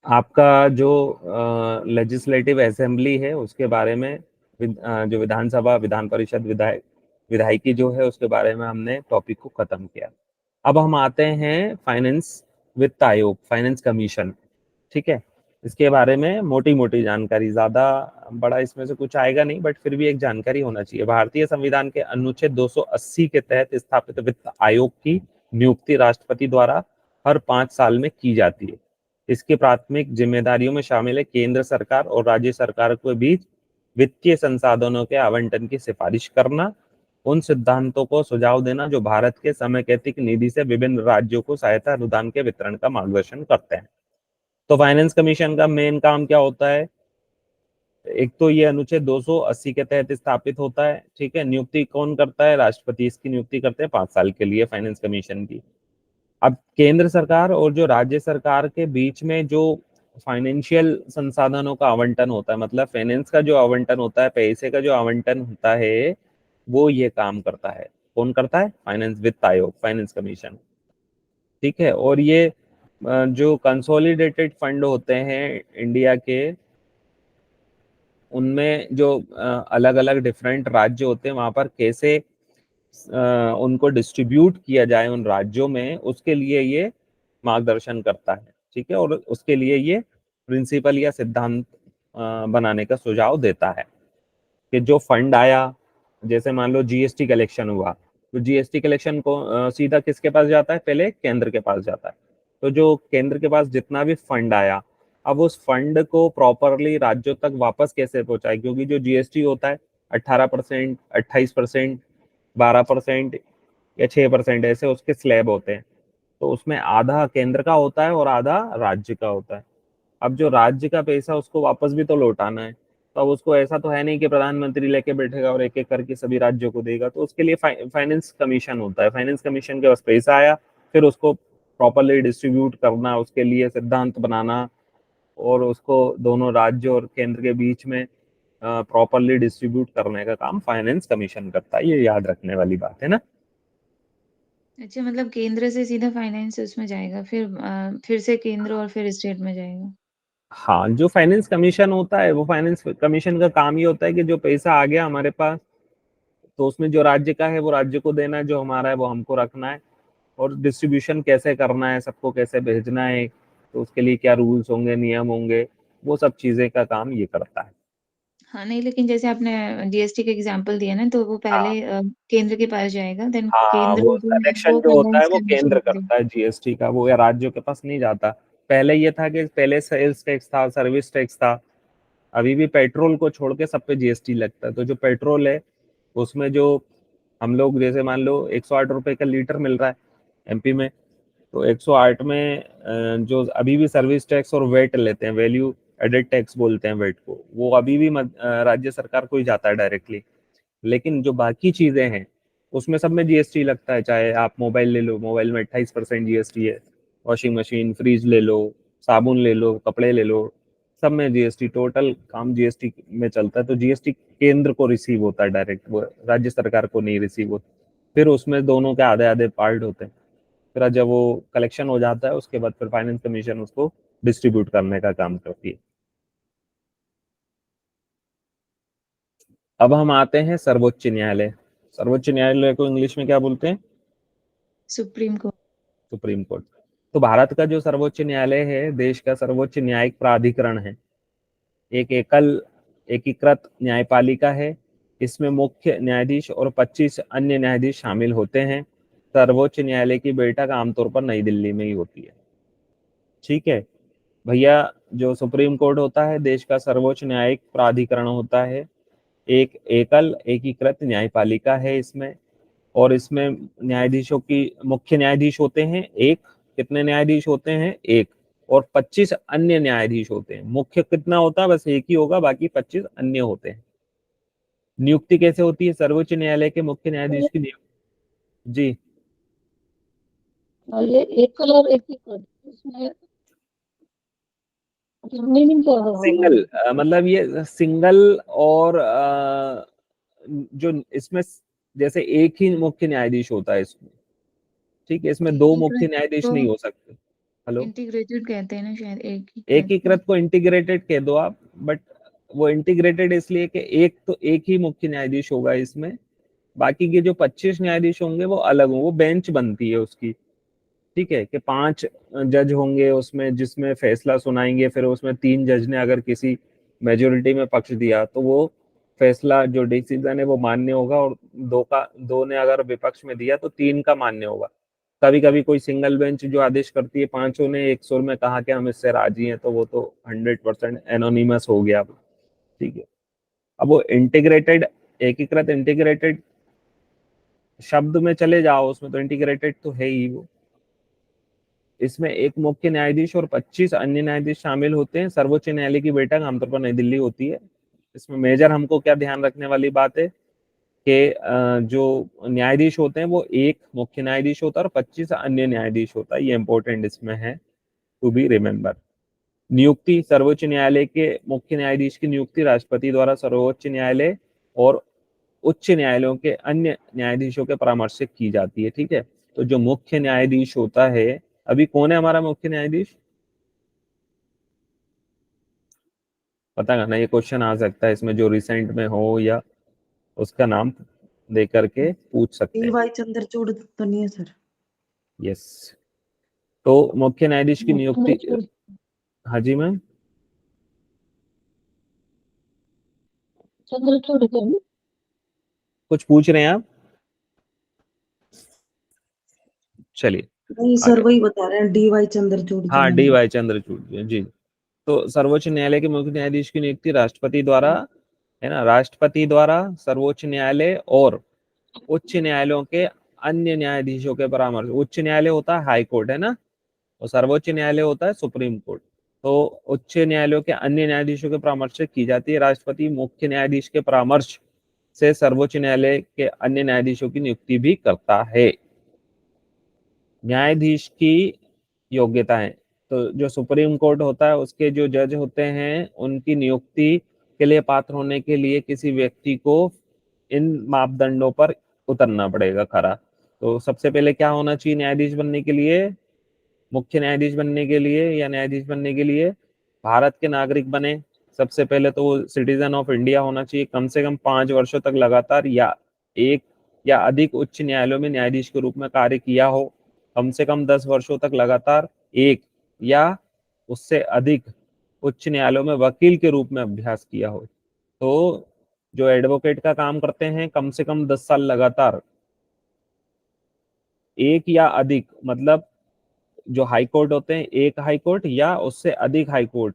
आपका जो लेजिस्लेटिव असेंबली है उसके बारे में जो विधानसभा, विधान परिषद, विधायिकी जो है उसके बारे में हमने टॉपिक को खत्म किया। अब हम आते हैं फाइनेंस वित्त आयोग, फाइनेंस कमीशन। ठीक है, इसके बारे में मोटी मोटी जानकारी, ज्यादा बड़ा इसमें से कुछ आएगा नहीं, बट फिर भी एक जानकारी होना चाहिए। भारतीय संविधान के अनुच्छेद 280 के तहत स्थापित वित्त आयोग की नियुक्ति राष्ट्रपति द्वारा हर 5 साल में की जाती है। इसकी प्राथमिक जिम्मेदारियों में शामिल है केंद्र सरकार और राज्य सरकार के बीच वित्तीय संसाधनों के आवंटन की सिफारिश करना, उन सिद्धांतों को सुझाव देना जो भारत के समेकित निधि से विभिन्न राज्यों को सहायता अनुदान के वितरण का मार्गदर्शन करते हैं। तो फाइनेंस कमीशन का मेन काम क्या होता है? एक तो ये अनुच्छेद 280 के तहत स्थापित होता है। ठीक है, नियुक्ति कौन करता है? राष्ट्रपति इसकी नियुक्ति करते हैं 5 साल के लिए फाइनेंस कमीशन की। अब केंद्र सरकार और जो राज्य सरकार के बीच में जो फाइनेंशियल संसाधनों का आवंटन होता है, मतलब फाइनेंस का जो आवंटन होता है, पैसे का जो आवंटन होता है, वो ये काम करता है। कौन करता है? फाइनेंस वित्त आयोग, फाइनेंस कमीशन। ठीक है, और ये जो कंसोलिडेटेड फंड होते हैं इंडिया के, उनमें जो अलग अलग डिफरेंट राज्य होते हैं वहां पर कैसे उनको डिस्ट्रीब्यूट किया जाए उन राज्यों में, उसके लिए ये मार्गदर्शन करता है। ठीक है, और उसके लिए ये प्रिंसिपल या सिद्धांत बनाने का सुझाव देता है कि जो फंड आया, जैसे मान लो जीएसटी कलेक्शन हुआ, तो जीएसटी कलेक्शन को सीधा किसके पास जाता है? पहले केंद्र के पास जाता है। तो जो केंद्र के पास जितना भी फंड आया, अब उस फंड को प्रॉपरली राज्यों तक वापस कैसे पहुंचाए? क्योंकि जो जीएसटी होता है 18%, 28%, 12% या 6% ऐसे उसके स्लैब होते हैं। तो उसमें आधा केंद्र का होता है और आधा राज्य का होता है। अब जो राज्य का पैसा उसको वापस भी तो लौटाना है, तो अब उसको ऐसा तो है नहीं कि प्रधानमंत्री लेके बैठेगा और एक एक करके सभी राज्यों को देगा। तो उसके लिए फाइनेंस कमीशन होता है। फाइनेंस कमीशन के पास पैसा आया, फिर उसको प्रॉपरली डिस्ट्रीब्यूट करना, उसके लिए सिद्धांत बनाना, और उसको दोनों राज्य और केंद्र के बीच में प्रॉपरली डिस्ट्रीब्यूट करने का काम फाइनेंस कमीशन करता है। ये याद रखने वाली बात है ना। अच्छा, मतलब केंद्र से सीधा फाइनेंस उसमें जाएगा, फिर से केंद्र और फिर स्टेट में जाएगा। हाँ, जो फाइनेंस कमीशन होता है वो फाइनेंस कमीशन का काम ये होता है कि जो पैसा आ गया हमारे पास तो उसमें जो राज्य का है वो राज्य को देना है, जो हमारा है वो हमको रखना है, और डिस्ट्रीब्यूशन कैसे करना है, सबको कैसे भेजना है, तो उसके लिए क्या रूल्स होंगे, नियम होंगे, वो सब चीजें का काम ये करता है। हाँ, नहीं, लेकिन जैसे आपने जीएसटी का एग्जांपल दिया ना, तो वो हाँ पहले केंद्र के पास जाएगा, देन हाँ, केंद्र वो जो है कलेक्शन वो जो होता है फाइनेंस वो कमीशन केंद्र करेगा। करता है जीएसटी का, वो या राज्यों के पास नहीं जाता। पहले ये था कि पहले सेल्स टैक्स था, सर्विस टैक्स था, अभी भी पेट्रोल को छोड़ के सब पे जीएसटी लगता है। तो जो पेट्रोल है उसमें जो हम लोग जैसे मान लो 108 रुपए का लीटर मिल रहा है एमपी में, तो 108 में जो अभी भी सर्विस टैक्स और वेट लेते हैं, वैल्यू एडेड टैक्स बोलते हैं वेट को, वो अभी भी राज्य सरकार को ही जाता है डायरेक्टली। लेकिन जो बाकी चीजें हैं उसमें सब में जीएसटी लगता है। चाहे आप मोबाइल ले लो, मोबाइल में 28% जीएसटी है, वॉशिंग मशीन, फ्रिज ले लो, साबुन ले लो, कपड़े ले लो, सब में जीएसटी, टोटल काम जीएसटी में चलता है। तो जीएसटी केंद्र को रिसीव होता है डायरेक्ट, वो राज्य सरकार को नहीं रिसीव होता। फिर उसमें दोनों के आधे आधे पार्ट होते हैं। फिर जब वो कलेक्शन हो जाता है उसके बाद फिर फाइनेंस कमीशन उसको डिस्ट्रीब्यूट करने का काम करती है। अब हम आते हैं सर्वोच्च न्यायालय। सर्वोच्च न्यायालय को इंग्लिश में क्या बोलते हैं? Supreme court. Supreme court. तो भारत का जो सर्वोच्च न्यायालय है देश का सर्वोच्च न्यायिक प्राधिकरण है, एक एकल एकीकृत न्यायपालिका है। इसमें मुख्य न्यायाधीश और 25 अन्य न्यायाधीश शामिल होते हैं। सर्वोच्च न्यायालय की बैठक आमतौर पर नई दिल्ली में ही होती है। ठीक है भैया, जो सुप्रीम कोर्ट होता है देश का सर्वोच्च न्यायिक प्राधिकरण होता है, एक एकल एकीकृत न्यायपालिका है इसमें। और इसमें न्यायाधीशों की मुख्य न्यायाधीश होते हैं एक, कितने न्यायाधीश होते हैं? एक। और 25 अन्य न्यायाधीश होते हैं। मुख्य कितना होता है? बस एक ही होगा, बाकी 25 अन्य होते हैं। नियुक्ति कैसे होती है सर्वोच्च न्यायालय के मुख्य न्यायाधीश की नियुक्ति? जी। ये एकल और एकीकृत, इसमें मीनिंग क्या होगा? सिंगल मतलब ये सिंगल, और जो इसमें जैसे एक ही मुख्य न्यायाधीश होता है इसमें, ठीक है, इसमें दो मुख्य एकीकृत न्यायाधीश को नहीं हो सकते। हेलो। इंटीग्रेटेड कहते हैं ना, शायद एकीकृत को। एकीकृत को इंटीग्रेटेड कह दो आप, बट वो इंटीग्रेटेड इसलिए कि एक तो एक ही मुख्य न्यायाधीश होगा इसमें, बाकी के जो 25 न्यायाधीश होंगे वो अलग होंगे, वो बेंच बनती है उसकी। ठीक है, कि 5 जज होंगे उसमें जिसमें फैसला सुनाएंगे, फिर उसमें 3 जज ने अगर किसी मेजोरिटी में पक्ष दिया तो वो फैसला जो डिसीजन है वो मान्य होगा, और दो ने अगर विपक्ष में दिया तो 3 का मान्य होगा। कभी कभी कोई सिंगल बेंच जो आदेश करती है, 5 ने एक सुर में कहा कि हम इससे राजी हैं, तो वो तो 100% एनोनिमस हो गया। ठीक है। अब वो इंटीग्रेटेड, एकीकृत इंटीग्रेटेड शब्द में चले जाओ, उसमें तो इंटीग्रेटेड तो है ही वो। इसमें एक मुख्य न्यायाधीश और 25 अन्य न्यायाधीश शामिल होते हैं। सर्वोच्च न्यायालय की बैठक आमतौर पर नई दिल्ली होती है। इसमें मेजर हमको क्या ध्यान रखने वाली बात है कि जो न्यायाधीश होते हैं वो एक मुख्य न्यायाधीश होता है और 25 अन्य न्यायाधीश होता है। ये इंपॉर्टेंट इसमें है टू बी रिमेम्बर। नियुक्ति, सर्वोच्च न्यायालय के मुख्य न्यायाधीश की नियुक्ति राष्ट्रपति द्वारा सर्वोच्च न्यायालय और उच्च न्यायालयों के अन्य न्यायाधीशों के परामर्श से की जाती है। ठीक है। तो जो मुख्य न्यायाधीश होता है, अभी कौन है हमारा मुख्य न्यायाधीश? पता करना, ये क्वेश्चन आ सकता है इसमें, जो रिसेंट में हो या उसका नाम दे करके पूछ सकते हैं। डीवाई चंद्रचूड़ तो नहीं है सर? यस। तो मुख्य न्यायाधीश की नियुक्ति, चंद्रचूड़। हाँ जी मैम, चंद्रचूड़ क्या है? कुछ पूछ रहे हैं आप? चलिए नहीं सर, आगे। वही बता रहे हैं, डीवाई चंद्रचूड़ जो हाँ, है डी ना। वाई चंद्रचूड़ जी। तो सर्वोच्च न्यायालय के मुख्य न्यायाधीश की नियुक्ति राष्ट्रपति द्वारा, है ना, राष्ट्रपति द्वारा सर्वोच्च न्यायालय और उच्च न्यायालयों के अन्य न्यायाधीशों के परामर्श। उच्च न्यायालय होता है हाई कोर्ट, है ना, और सर्वोच्च न्यायालय होता है सुप्रीम कोर्ट। तो उच्च न्यायालयों के अन्य न्यायाधीशों के परामर्श से की जाती है। राष्ट्रपति मुख्य न्यायाधीश के परामर्श से सर्वोच्च न्यायालय के अन्य न्यायाधीशों की नियुक्ति भी करता है। न्यायाधीश की योग्यताएं, तो जो सुप्रीम कोर्ट होता है उसके जो जज होते हैं उनकी नियुक्ति के लिए पात्र होने के लिए किसी व्यक्ति को इन मापदंडों पर उतरना पड़ेगा खरा। तो सबसे पहले क्या होना चाहिए न्यायाधीश बनने के लिए, मुख्य न्यायाधीश बनने के लिए या न्यायाधीश बनने के लिए भारत के नागरिक बने। सबसे पहले तो वो सिटीजन ऑफ इंडिया होना चाहिए, कम से कम 5 वर्षों तक लगातार या एक या अधिक उच्च न्यायालयों में न्यायाधीश के रूप में कार्य किया हो, कम से कम 10 वर्षों तक लगातार एक या उससे अधिक उच्च न्यायालयों में वकील के रूप में अभ्यास किया हो। तो जो एडवोकेट का काम करते हैं कम से कम 10 साल लगातार एक या अधिक, मतलब जो हाई कोर्ट होते हैं एक हाई कोर्ट या उससे अधिक हाई कोर्ट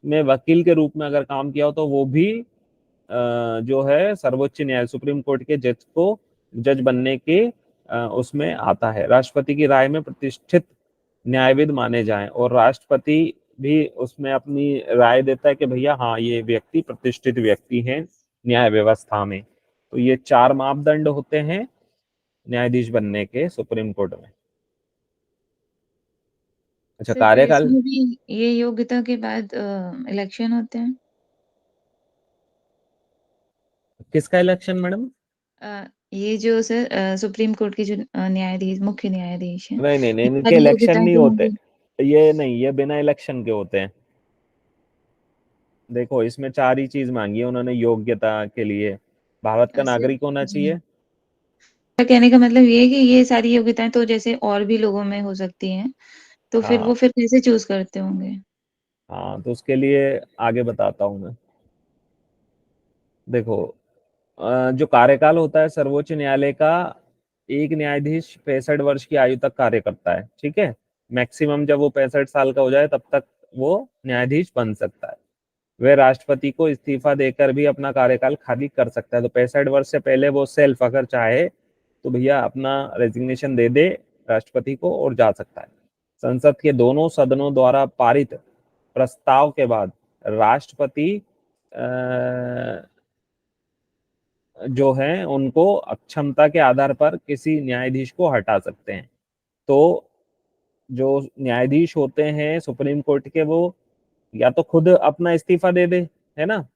में वकील के रूप में अगर काम किया हो तो वो भी जो है सर्वोच्च न्यायालय सुप्रीम कोर्ट के जज को जज बनने के उसमें आता है। राष्ट्रपति की राय में प्रतिष्ठित न्यायविद माने जाएं और राष्ट्रपति भी उसमें अपनी राय देता है कि भैया हाँ ये व्यक्ति प्रतिष्ठित व्यक्ति हैं न्याय व्यवस्था में। तो ये 4 मापदंड होते हैं न्यायाधीश बनने के सुप्रीम कोर्ट में। अच्छा, सर फिर कार्यकाल इसमें भी ये योग्यता के बाद इलेक्शन होते हैं? किसका इलेक्शन मैडम? ये जो सर सुप्रीम कोर्ट के जो न्यायाधीश मुख्य न्यायाधीश हैं, नहीं नहीं नहीं, इनके इनके बाद इलेक्शन योग्यताएं नहीं तो होते। होंगी। ये नहीं, ये बिना इलेक्शन के होते हैं। देखो इसमें 4 ही चीज मांगी है उन्होंने योग्यता के लिए। भारत का सर नागरिक होना जी, चाहिए। मेरा कहने का मतलब ये है कि ये सारी योग्यताएं तो जैसे और भी लोगों में हो सकती हैं, तो फिर हाँ वो फिर कैसे चूज करते होंगे? हाँ, तो उसके लिए आगे बताता हूँ मैं। देखो जो कार्यकाल होता है सर्वोच्च न्यायालय का, एक न्यायाधीश 65 वर्ष की आयु तक कार्य करता है, ठीक है। मैक्सिमम जब वो 65 साल का हो जाए तब तक वो न्यायाधीश बन सकता है। वह राष्ट्रपति को इस्तीफा देकर भी अपना कार्यकाल खाली कर सकता है। तो 65 वर्ष से पहले वो सेल्फ अगर चाहे तो भैया अपना रेजिग्नेशन दे दे राष्ट्रपति को और जा सकता है। संसद के दोनों सदनों द्वारा पारित प्रस्ताव के बाद राष्ट्रपति जो है उनको अक्षमता के आधार पर किसी न्यायाधीश को हटा सकते हैं। तो जो न्यायाधीश होते हैं सुप्रीम कोर्ट के वो या तो खुद अपना इस्तीफा दे दे, है ना,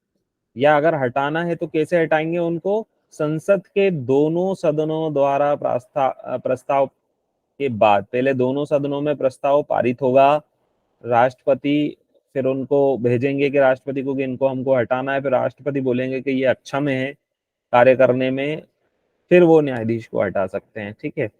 या अगर हटाना है तो कैसे हटाएंगे उनको, संसद के दोनों सदनों द्वारा प्रस्ताव के बाद। पहले दोनों सदनों में प्रस्ताव पारित होगा, राष्ट्रपति फिर उनको भेजेंगे कि राष्ट्रपति को कि इनको हमको हटाना है, फिर राष्ट्रपति बोलेंगे कि ये अक्षम है कार्य करने में, फिर वो न्यायाधीश को हटा सकते हैं, ठीक है।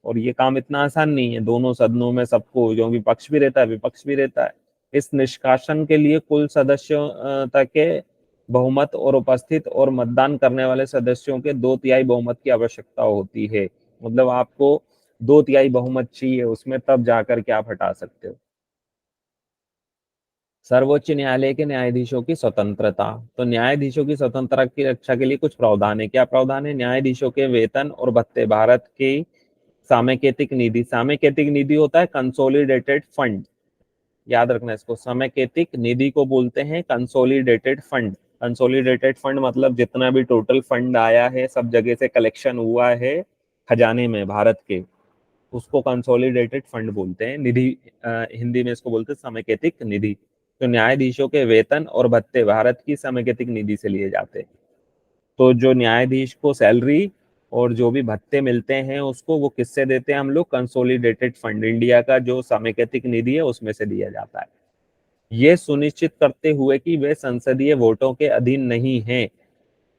और ये काम इतना आसान नहीं है, दोनों सदनों में सबको, जो विपक्ष भी रहता है विपक्ष भी रहता है। इस निष्कासन के लिए कुल सदस्यों के बहुमत और उपस्थित और मतदान करने वाले सदस्यों के 2/3 बहुमत की आवश्यकता होती है। मतलब आपको 2/3 बहुमत चाहिए उसमें, तब जाकर के आप हटा सकते हो। सर्वोच्च न्यायालय के न्यायाधीशों की स्वतंत्रता। तो न्यायाधीशों की स्वतंत्रता की रक्षा के लिए कुछ प्रावधान है। क्या प्रावधान है? न्यायाधीशों के वेतन और भत्ते भारत की सामयिक निधि, सामयिक निधि होता है कंसोलिडेटेड फंड, याद रखना इसको, सामयिक निधि को बोलते हैं कंसोलिडेटेड फंड। कंसोलिडेटेड फंड मतलब जितना भी टोटल फंड आया है सब जगह से कलेक्शन हुआ है खजाने में भारत के, उसको कंसोलिडेटेड फंड बोलते हैं। निधि हिंदी में इसको बोलते हैं सामयिक निधि। तो न्यायाधीशों के वेतन और भत्ते भारत की सामयिक निधि से लिए जाते हैं। तो जो न्यायाधीश को सैलरी और जो भी भत्ते मिलते हैं उसको वो किससे देते हैं हम लोग? कंसोलिडेटेड फंड, इंडिया का जो सामयिक निधि है उसमें से दिया जाता है। ये सुनिश्चित करते हुए कि वे संसदीय वोटों के अधीन नहीं हैं।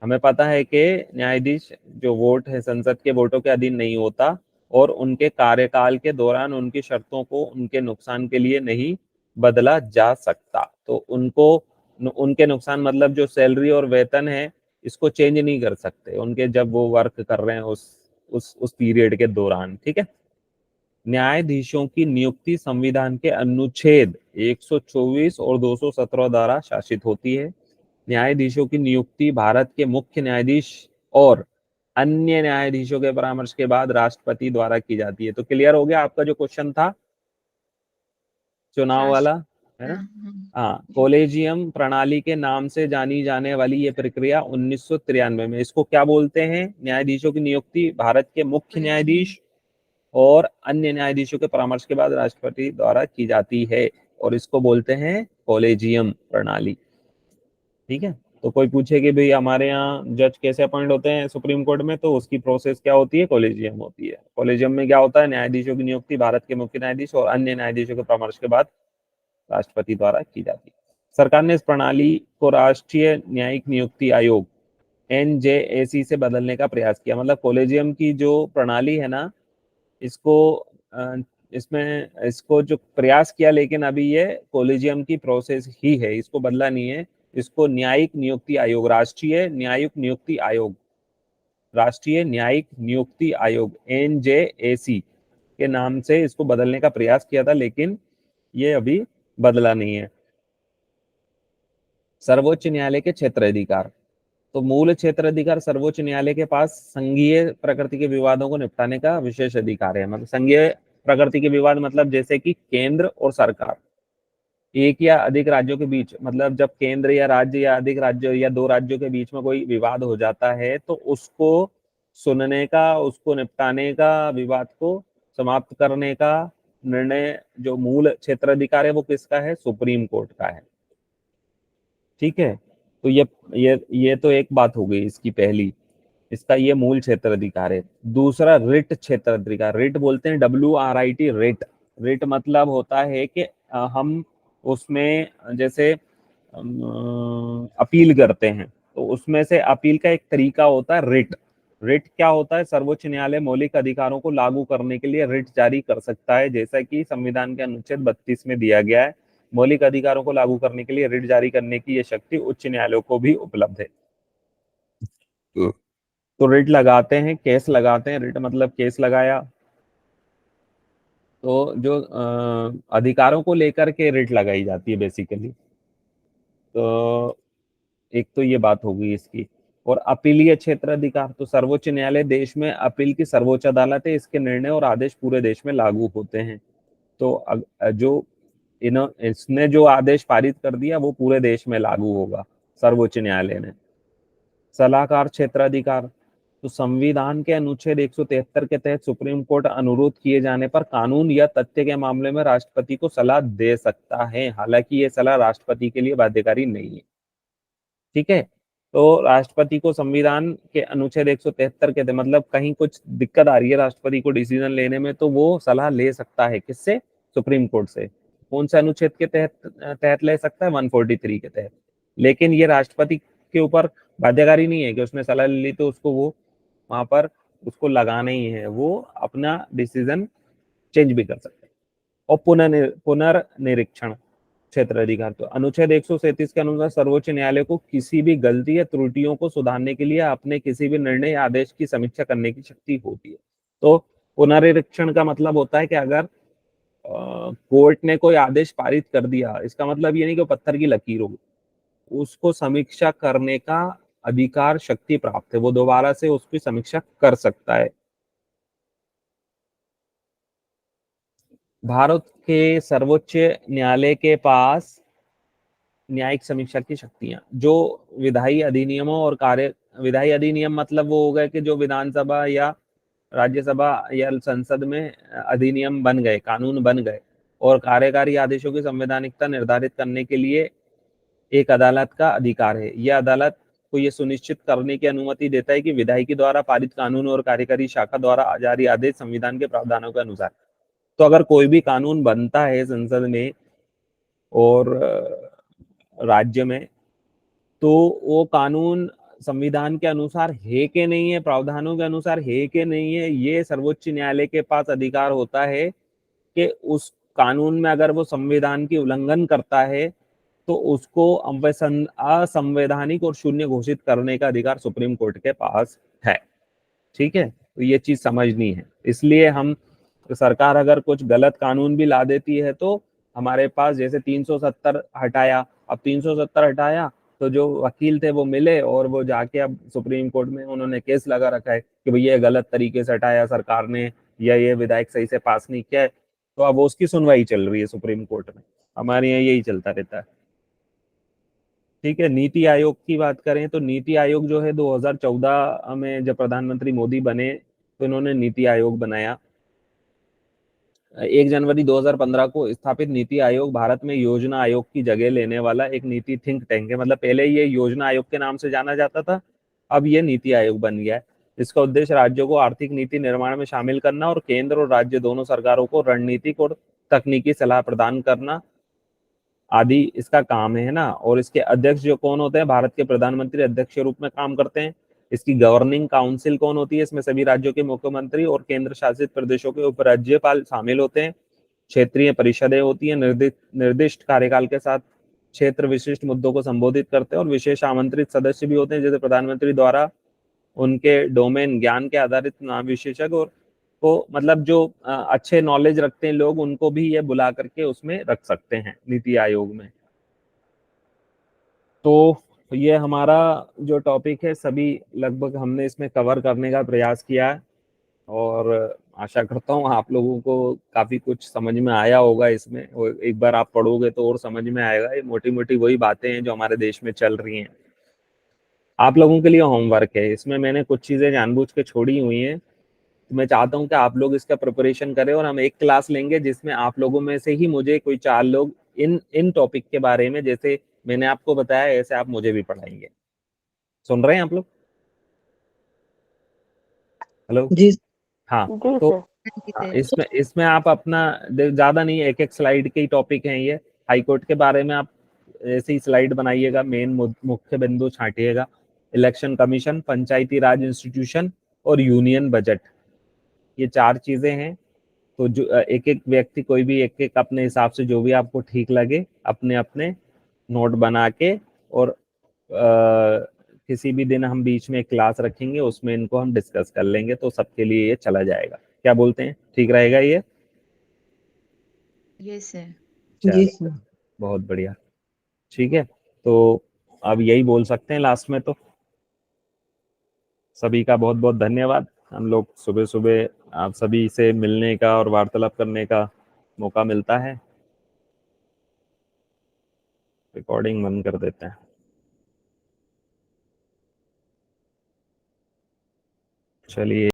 हमें पता है कि न्यायाधीश जो वोट है संसद के वोटों के अधीन नहीं होता और उनके कार्यकाल के दौरान उनकी शर्तों को उनके नुकसान के लिए नहीं बदला जा सकता। तो उनको उनके नुकसान मतलब जो सैलरी और वेतन है इसको चेंज नहीं कर सकते उनके, जब वो वर्क कर रहे हैं उस पीरियड के दौरान, ठीक है। न्यायाधीशों की नियुक्ति संविधान के अनुच्छेद 124 और 217 द्वारा शासित होती है। न्यायाधीशों की नियुक्ति भारत के मुख्य न्यायाधीश और अन्य न्यायाधीशों के परामर्श के बाद राष्ट्रपति द्वारा की जाती है। तो क्लियर हो गया आपका जो क्वेश्चन था चुनाव वाला, है ना। हाँ, जी। कॉलेजियम प्रणाली के नाम से जानी जाने वाली ये प्रक्रिया 1993 में, इसको क्या बोलते हैं? न्यायाधीशों की नियुक्ति भारत के मुख्य कॉलेजियम। न्यायाधीश और अन्य न्यायाधीशों के परामर्श के बाद राष्ट्रपति द्वारा की जाती है, और इसको बोलते हैं कॉलेजियम प्रणाली। ठीक है, तो कोई पूछे कि भाई हमारे यहाँ जज कैसे अपॉइंट होते हैं सुप्रीम कोर्ट में, तो उसकी प्रोसेस क्या होती है, कॉलेजियम होती है। कॉलेजियम में क्या होता है, न्यायाधीशों की नियुक्ति भारत के मुख्य न्यायाधीश और अन्य न्यायाधीशों के परामर्श के बाद राष्ट्रपति द्वारा की जाती है। सरकार ने इस प्रणाली को राष्ट्रीय न्यायिक नियुक्ति आयोग NJAC से बदलने का प्रयास किया। मतलब कॉलेजियम की जो प्रणाली है ना, इसको जो प्रयास किया, लेकिन अभी ये कॉलेजियम की प्रोसेस ही है, इसको बदला नहीं है। इसको न्यायिक नियुक्ति आयोग, राष्ट्रीय न्यायिक नियुक्ति आयोग, राष्ट्रीय न्यायिक नियुक्ति आयोग NJAC के नाम से इसको बदलने का प्रयास किया था, लेकिन ये अभी बदला नहीं है। सर्वोच्च न्यायालय के क्षेत्र अधिकार, तो मूल क्षेत्र अधिकार सर्वोच्च न्यायालय के पास संघीय प्रकृति के विवादों को निपटाने का विशेष अधिकार है। मतलब संघीय प्रकृति के विवाद मतलब जैसे कि केंद्र और सरकार, एक या अधिक राज्यों के बीच, मतलब जब केंद्र या राज्य या अधिक राज्यों या दो राज्यों के बीच में कोई विवाद हो जाता है, तो उसको सुनने का, उसको निपटाने का, विवाद को समाप्त करने का निर्णय जो मूल क्षेत्र अधिकार है वो किसका है, सुप्रीम कोर्ट का है। ठीक है, तो ये तो एक बात हो गई इसकी पहली, इसका ये मूल क्षेत्र अधिकार है। दूसरा रिट क्षेत्र अधिकार, रिट बोलते हैं WRIT, रिट। रिट मतलब होता है कि हम उसमें जैसे अपील करते हैं, तो उसमें से अपील का एक तरीका होता है रिट। रिट क्या होता है, सर्वोच्च न्यायालय मौलिक अधिकारों को लागू करने के लिए रिट जारी कर सकता है, जैसा कि संविधान के अनुच्छेद 32 में दिया गया है। मौलिक अधिकारों को लागू करने के लिए रिट जारी करने की यह शक्ति उच्च न्यायालयों को भी उपलब्ध है। तो रिट लगाते हैं, केस लगाते हैं, रिट मतलब केस लगाया, तो जो अधिकारों को लेकर के रिट लगाई जाती है बेसिकली। तो एक तो ये बात होगी इसकी। और अपीलीय क्षेत्र अधिकार, तो सर्वोच्च न्यायालय देश में अपील की सर्वोच्च अदालत है, इसके निर्णय और आदेश पूरे देश में लागू होते हैं। तो जो इसने जो आदेश पारित कर दिया वो पूरे देश में लागू होगा, सर्वोच्च न्यायालय ने। सलाहकार क्षेत्र अधिकार, तो संविधान के अनुच्छेद 173 के तहत सुप्रीम कोर्ट अनुरोध किए जाने पर कानून या तथ्य के मामले में राष्ट्रपति को सलाह दे सकता है, हालांकि ये सलाह राष्ट्रपति के लिए बाध्यकारी नहीं है। ठीक है, तो राष्ट्रपति को संविधान के अनुच्छेद 173 के तहत, मतलब कहीं कुछ दिक्कत आ रही है राष्ट्रपति को डिसीजन लेने में, तो वो सलाह ले सकता है, किससे, सुप्रीम कोर्ट से। कौन से अनुच्छेद के तहत ले सकता है, 143 के तहत। लेकिन ये राष्ट्रपति के ऊपर बाध्यकारी नहीं है कि उसने सलाह ली तो उसको वो वहां पर उसको लगाना ही है, वो अपना डिसीजन चेंज भी कर सकते हैं। और पुनर्निरीक्षण क्षेत्र अधिकार, तो अनुच्छेद 137 के अनुसार सर्वोच्च न्यायालय को किसी भी गलती या त्रुटियों को सुधारने के लिए अपने किसी भी निर्णय या आदेश की समीक्षा करने की शक्ति होती है। तो पुनर्निरीक्षण का मतलब होता है कि अगर कोर्ट ने कोई आदेश पारित कर दिया, इसका मतलब ये नहीं कि पत्थर की लकीर हो, उसको समीक्षा करने का अधिकार, शक्ति प्राप्त है, वो दोबारा से उसकी समीक्षा कर सकता है। भारत के सर्वोच्च न्यायालय के पास न्यायिक समीक्षा की शक्तियां, जो विधायी अधिनियमों और विधायी अधिनियम मतलब वो हो गए कि जो विधानसभा या राज्यसभा या संसद में अधिनियम बन गए, कानून बन गए, और कार्यकारी आदेशों की संवैधानिकता निर्धारित करने के लिए एक अदालत का अधिकार है। यह अदालत को यह सुनिश्चित करने की अनुमति देता है कि विधायिका द्वारा पारित कानून और कार्यकारी शाखा द्वारा जारी आदेश संविधान के प्रावधानों के अनुसार। तो अगर कोई भी कानून बनता है संसद में और राज्य में, तो वो कानून संविधान के अनुसार है कि नहीं है, प्रावधानों के अनुसार है कि नहीं है, ये सर्वोच्च न्यायालय के पास अधिकार होता है कि उस कानून में अगर वो संविधान की उल्लंघन करता है तो उसको असंवैधानिक और शून्य घोषित करने का अधिकार सुप्रीम कोर्ट के पास है। ठीक है, तो ये चीज समझनी है। इसलिए हम सरकार अगर कुछ गलत कानून भी ला देती है तो हमारे पास, जैसे 370 हटाया, अब 370 हटाया तो जो वकील थे वो मिले और वो जाके अब सुप्रीम कोर्ट में उन्होंने केस लगा रखा है कि भैया गलत तरीके से हटाया सरकार ने, या ये विधायक सही से पास नहीं किया है, तो अब उसकी सुनवाई चल रही है सुप्रीम कोर्ट में। हमारे यहाँ यही चलता रहता है। ठीक है, नीति आयोग की बात करें तो नीति आयोग जो है 2014 में जब प्रधानमंत्री मोदी बने तो इन्होंने नीति आयोग बनाया। 1 जनवरी 2015 को स्थापित नीति आयोग भारत में योजना आयोग की जगह लेने वाला एक नीति थिंक टैंक है। मतलब पहले ये योजना आयोग के नाम से जाना जाता था, अब ये नीति आयोग बन गया है। इसका उद्देश्य राज्यों को आर्थिक नीति निर्माण में शामिल करना और केंद्र और राज्य दोनों सरकारों को रणनीतिक और तकनीकी सलाह प्रदान करना आदि इसका काम है ना। और इसके अध्यक्ष जो कौन होते हैं, भारत के प्रधानमंत्री अध्यक्ष के रूप में काम करते हैं। इसकी गवर्निंग काउंसिल कौन होती है, इसमें सभी राज्यों के मुख्यमंत्री और केंद्र शासित प्रदेशों के उपराज्यपाल शामिल होते हैं। क्षेत्रीय परिषदें होती हैं, निर्दिष्ट कार्यकाल के साथ क्षेत्र विशिष्ट मुद्दों को संबोधित करते हैं। और विशेष आमंत्रित सदस्य भी होते हैं, जैसे प्रधानमंत्री द्वारा उनके डोमेन ज्ञान के आधारित विशेषज्ञ और को मतलब जो अच्छे नॉलेज रखते हैं लोग, उनको भी ये बुला करके उसमें रख सकते हैं नीति आयोग में। तो ये हमारा जो टॉपिक है सभी लगभग हमने इसमें कवर करने का प्रयास किया है और आशा करता हूँ आप लोगों को काफी कुछ समझ में आया होगा इसमें। और एक बार आप पढ़ोगे तो और समझ में आएगा। ये मोटी मोटी वही बातें हैं जो हमारे देश में चल रही हैं। आप लोगों के लिए होमवर्क है, इसमें मैंने कुछ चीजें जानबूझ के छोड़ी हुई हैं। तो मैं चाहता हूं कि आप लोग इसका प्रिपरेशन करें और हम एक क्लास लेंगे जिसमें आप लोगों में से ही मुझे कोई 4 लोग इन टॉपिक के बारे में, जैसे मैंने आपको बताया ऐसे आप मुझे भी पढ़ाएंगे। सुन रहे हैं आप लोग? हेलो? जी हाँ, जी तो सर। इसमें आप अपना ज्यादा नहीं, एक एक स्लाइड के ही टॉपिक हैं ये। हाईकोर्ट के बारे में आप ऐसे ही स्लाइड बनाइएगा, मेन मुख्य बिंदु छांटिएगा। इलेक्शन कमीशन, पंचायती राज इंस्टीट्यूशन और यूनियन बजट, ये 4 चीजें हैं। तो जो एक एक व्यक्ति कोई भी एक एक अपने हिसाब से जो भी आपको ठीक लगे अपने अपने नोट बना के, और किसी भी दिन हम बीच में एक क्लास रखेंगे उसमें इनको हम डिस्कस कर लेंगे, तो सबके लिए ये चला जाएगा। क्या बोलते हैं, ठीक रहेगा ये? Yes sir. जी चलो सर। बहुत बढ़िया, ठीक है। तो अब यही बोल सकते हैं लास्ट में, तो सभी का बहुत बहुत धन्यवाद। हम लोग सुबह सुबह आप सभी से मिलने का और वार्तालाप करने का मौका मिलता है। रिकॉर्डिंग बंद कर देते हैं। चलिए।